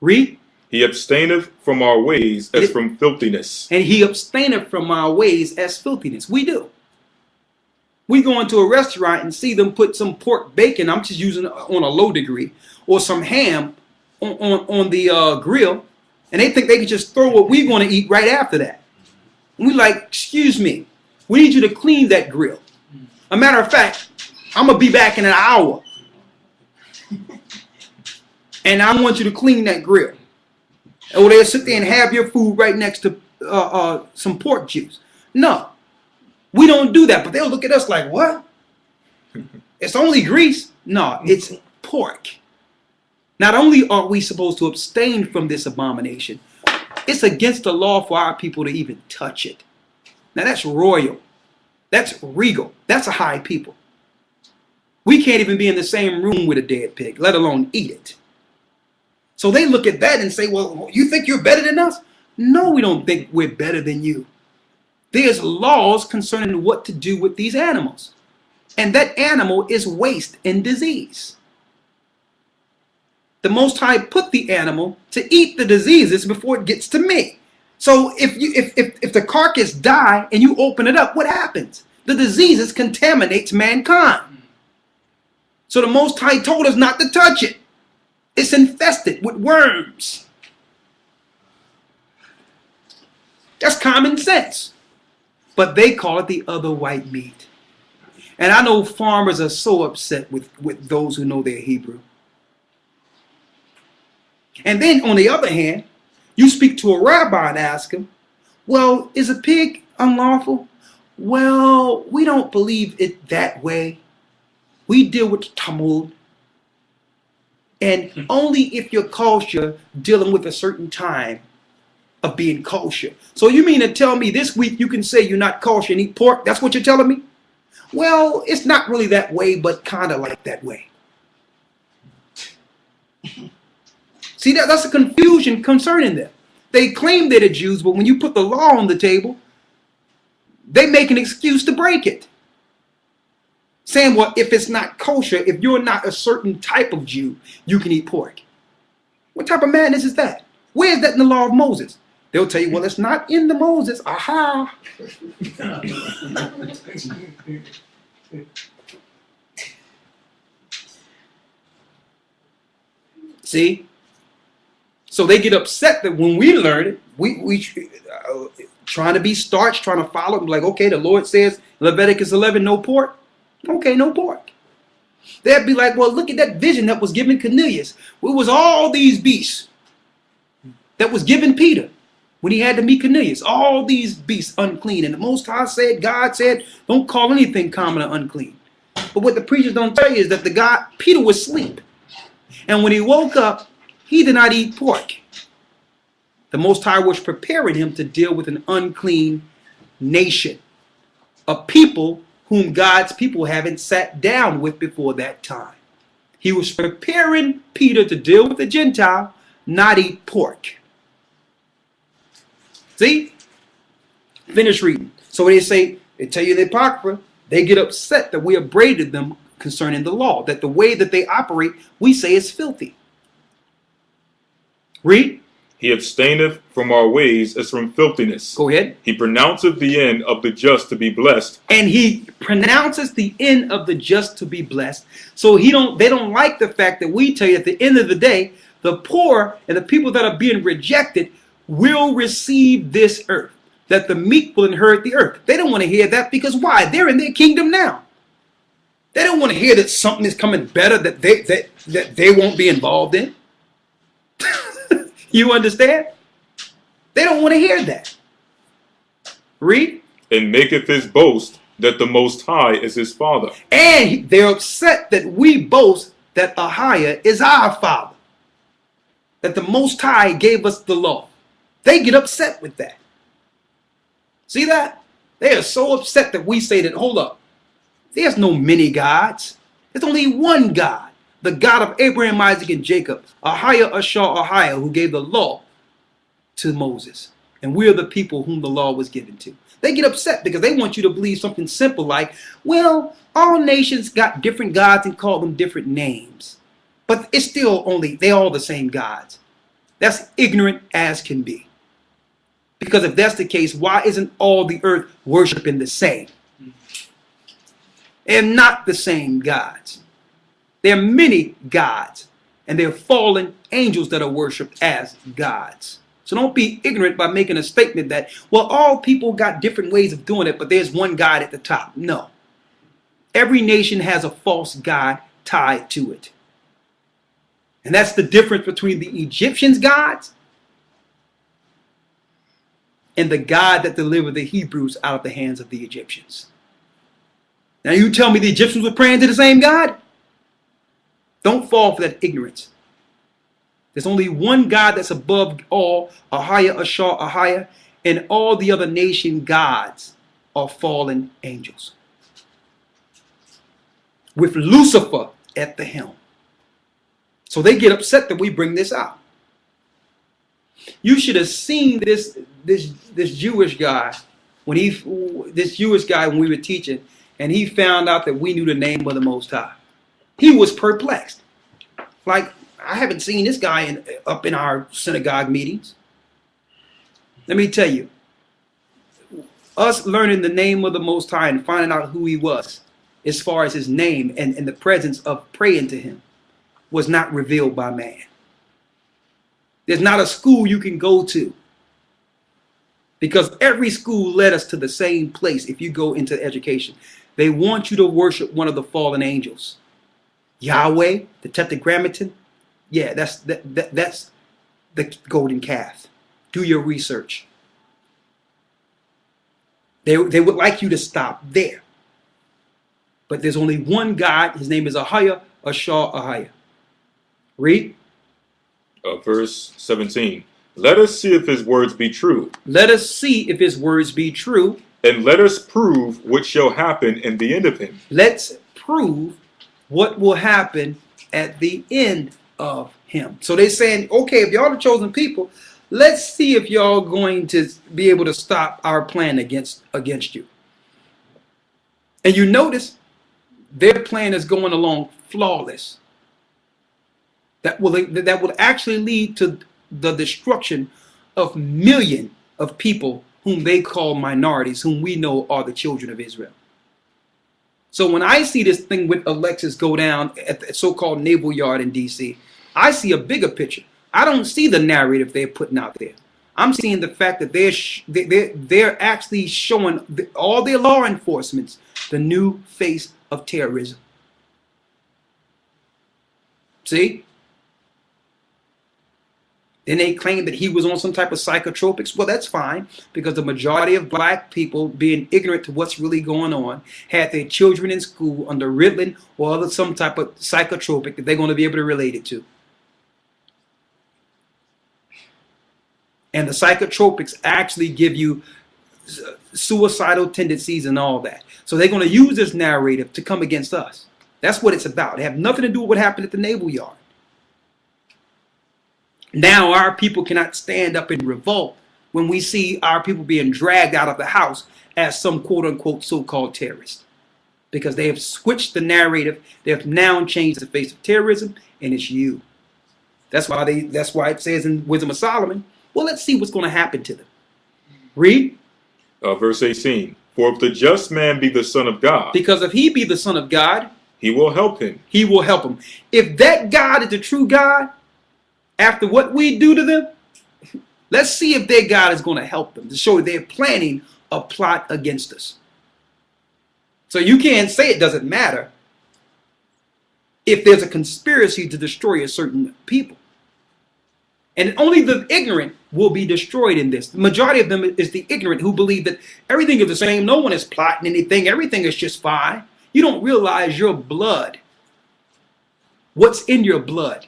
Read. He abstaineth from our ways as from filthiness. And he abstaineth from our ways as filthiness. We do. We go into a restaurant and see them put some pork bacon, I'm just using it on a low degree, or some ham on the grill, and they think they can just throw what we're going to eat right after that. And we like, excuse me, we need you to clean that grill. A matter of fact, I'm going to be back in an hour. And I want you to clean that grill. Or they'll sit there and have your food right next to some pork juice. No, we don't do that. But they'll look at us like, what? It's only grease. No, it's pork. Not only are we supposed to abstain from this abomination, it's against the law for our people to even touch it. Now that's royal. That's regal. That's a high people. We can't even be in the same room with a dead pig, let alone eat it. So they look at that and say, well, you think you're better than us? No, we don't think we're better than you. There's laws concerning what to do with these animals. And that animal is waste and disease. The Most High put the animal to eat the diseases before it gets to me. So if the carcass die and you open it up, what happens? The diseases contaminates mankind. So the Most High told us not to touch it. It's infested with worms. That's common sense. But they call it the other white meat. And I know farmers are so upset with those who know their Hebrew. And then on the other hand, you speak to a rabbi and ask him, well, is a pig unlawful? Well, we don't believe it that way. We deal with the Talmud. And only if you're kosher, dealing with a certain time of being kosher. So you mean to tell me this week you can say you're not kosher and eat pork? That's what you're telling me? Well, it's not really that way, but kind of like that way. See, that's a confusion concerning them. They claim they're the Jews, but when you put the law on the table, they make an excuse to break it. Saying, well, if it's not kosher, if you're not a certain type of Jew, you can eat pork. What type of madness is that? Where is that in the law of Moses? They'll tell you, well, it's not in the Moses. Aha. See? So they get upset that when we learn it, we trying to be starch, trying to follow, like, okay, the Lord says, Leviticus 11, no pork. Okay, no pork. They'd be like, well, look at that vision that was given Cornelius. It was all these beasts that was given Peter when he had to meet Cornelius. All these beasts unclean. And the Most High said, God said, don't call anything common or unclean. But what the preachers don't tell you is that Peter was asleep. And when he woke up, he did not eat pork. The Most High was preparing him to deal with an unclean nation, a people whom God's people haven't sat down with before that time. He was preparing Peter to deal with the Gentile, not eat pork. See? Finish reading. So they tell you the Apocrypha, they get upset that we upbraided them concerning the law, that the way that they operate, we say is filthy. Read. He abstaineth from our ways as from filthiness. Go ahead. He pronounceth the end of the just to be blessed. And he pronounces the end of the just to be blessed. So they don't like the fact that we tell you at the end of the day, the poor and the people that are being rejected will receive this earth, that the meek will inherit the earth. They don't want to hear that because why? They're in their kingdom now. They don't want to hear that something is coming better that they won't be involved in. You understand? They don't want to hear that. Read. And maketh his boast that the Most High is his Father. And they're upset that we boast that Ahiah is our Father. That the Most High gave us the law. They get upset with that. See that? They are so upset that we say that, hold up, there's no many gods. There's only one God. The God of Abraham, Isaac, and Jacob, Ahiah, Ahiah, who gave the law to Moses. And we're the people whom the law was given to. They get upset because they want you to believe something simple like, well, all nations got different gods and call them different names. But it's still they all the same gods. That's ignorant as can be. Because if that's the case, why isn't all the earth worshiping the same? And not the same gods. There are many gods, and there are fallen angels that are worshipped as gods. So don't be ignorant by making a statement that, well, all people got different ways of doing it, but there's one God at the top. No. Every nation has a false god tied to it. And that's the difference between the Egyptians' gods and the God that delivered the Hebrews out of the hands of the Egyptians. Now you tell me the Egyptians were praying to the same God? Don't fall for that ignorance. There's only one God that's above all, Ahiah, Ahiah, and all the other nation gods are fallen angels. With Lucifer at the helm. So they get upset that we bring this out. You should have seen this Jewish guy when this Jewish guy, when we were teaching, and he found out that we knew the name of the Most High. He was perplexed. Like, I haven't seen this guy up in our synagogue meetings. Let me tell you, us learning the name of the Most High and finding out who he was, as far as his name and the presence of praying to him, was not revealed by man. There's not a school you can go to, because every school led us to the same place. If you go into education, they want you to worship one of the fallen angels. Yahweh, the Tetragrammaton, yeah, that's the golden calf. Do your research. They would like you to stop there. But there's only one God. His name is Ahia, Ashar Ahia. Read. Verse 17. Let us see if his words be true. Let us see if his words be true. And let us prove what shall happen in the end of him. Let's prove what will happen at the end of him. So they're saying, okay, if y'all the chosen people, let's see if y'all going to be able to stop our plan against you. And you notice their plan is going along flawless. That will actually lead to the destruction of millions of people whom they call minorities, whom we know are the children of Israel. So when I see this thing with Alexis go down at the so-called Naval Yard in D.C., I see a bigger picture. I don't see the narrative they're putting out there. I'm seeing the fact that they're actually showing all their law enforcement the new face of terrorism. See? Then they claim that he was on some type of psychotropics. Well, that's fine, because the majority of black people, being ignorant to what's really going on, had their children in school under Ritalin or some type of psychotropic that they're going to be able to relate it to. And the psychotropics actually give you suicidal tendencies and all that. So they're going to use this narrative to come against us. That's what it's about. It has nothing to do with what happened at the Naval Yard. Now our people cannot stand up and revolt when we see our people being dragged out of the house as some quote-unquote so-called terrorist. Because they have switched the narrative. They have now changed the face of terrorism, and it's you. That's why it says in Wisdom of Solomon, well, let's see what's going to happen to them. Read. Verse 18. For if the just man be the son of God. Because if he be the son of God, he will help him. He will help him. If that God is the true God, after what we do to them, let's see if their God is going to help them, to show they're planning a plot against us. So you can't say it doesn't matter if there's a conspiracy to destroy a certain people. And only the ignorant will be destroyed in this. The majority of them is the ignorant who believe that everything is the same. No one is plotting anything. Everything is just fine. You don't realize your blood, what's in your blood.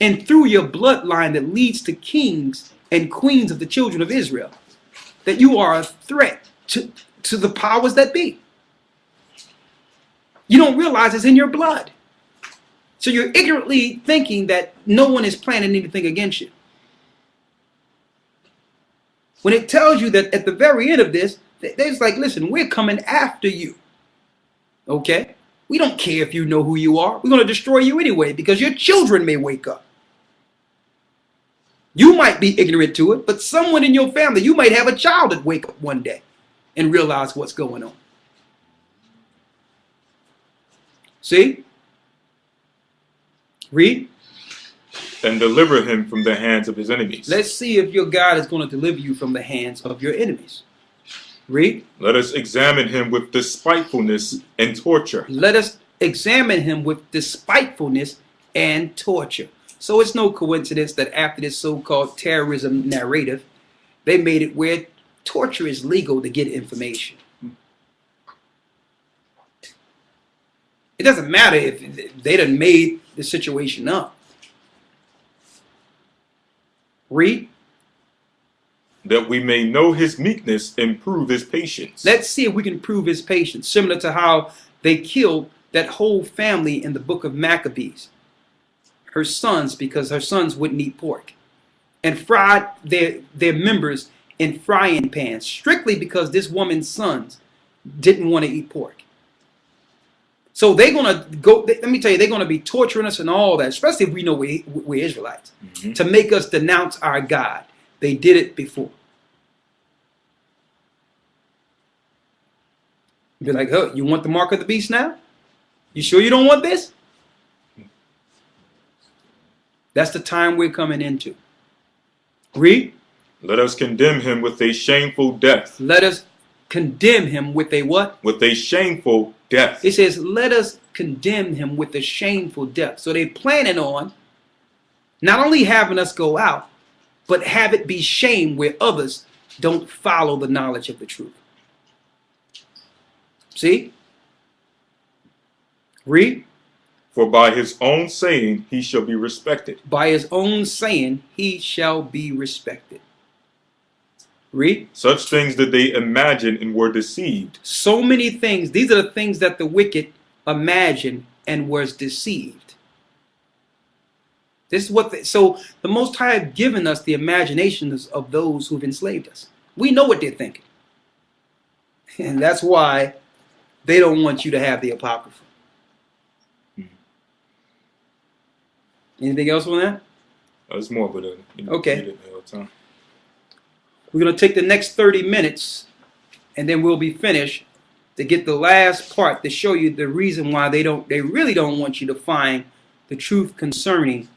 And through your bloodline that leads to kings and queens of the children of Israel, that you are a threat to the powers that be. You don't realize it's in your blood. So you're ignorantly thinking that no one is planning anything against you. When it tells you that at the very end of this, there's like, listen, we're coming after you. Okay? We don't care if you know who you are. We're going to destroy you anyway, because your children may wake up. You might be ignorant to it, but someone in your family, you might have a child that wake up one day and realize what's going on. See? Read. And deliver him from the hands of his enemies. Let's see if your God is going to deliver you from the hands of your enemies. Read. Let us examine him with despitefulness and torture. Let us examine him with despitefulness and torture. So it's no coincidence that after this so-called terrorism narrative, they made it where torture is legal to get information. It doesn't matter if they done made the situation up. Read. That we may know his meekness and prove his patience. Let's see if we can prove his patience, similar to how they killed that whole family in the book of Maccabees. Her sons, because her sons wouldn't eat pork. And fried their members in frying pans, strictly because this woman's sons didn't want to eat pork. So they're going to go, let me tell you, they're going to be torturing us and all that, especially if we know we're Israelites, to make us denounce our God. They did it before. Be like, oh, you want the mark of the beast now? You sure you don't want this? That's the time we're coming into. Read. Let us condemn him with a shameful death. Let us condemn him with a what? With a shameful death. It says, let us condemn him with a shameful death. So they're planning on not only having us go out, but have it be shame where others don't follow the knowledge of the truth. See? Read. For by his own saying he shall be respected. By his own saying he shall be respected. Read. Such things did they imagine and were deceived. So many things. These are the things that the wicked imagined and was deceived. This is what. So the Most High have given us the imaginations of those who've enslaved us. We know what they're thinking, and that's why they don't want you to have the Apocrypha. Anything else on that? It's more, but okay. Read it all the time. We're going to take the next 30 minutes, and then we'll be finished to get the last part to show you the reason why they really don't want you to find the truth concerning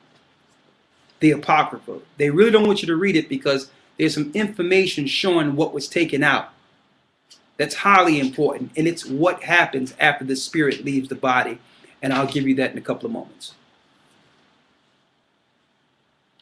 the Apocrypha. They really don't want you to read it because there's some information showing what was taken out. That's highly important, and it's what happens after the spirit leaves the body, and I'll give you that in a couple of moments.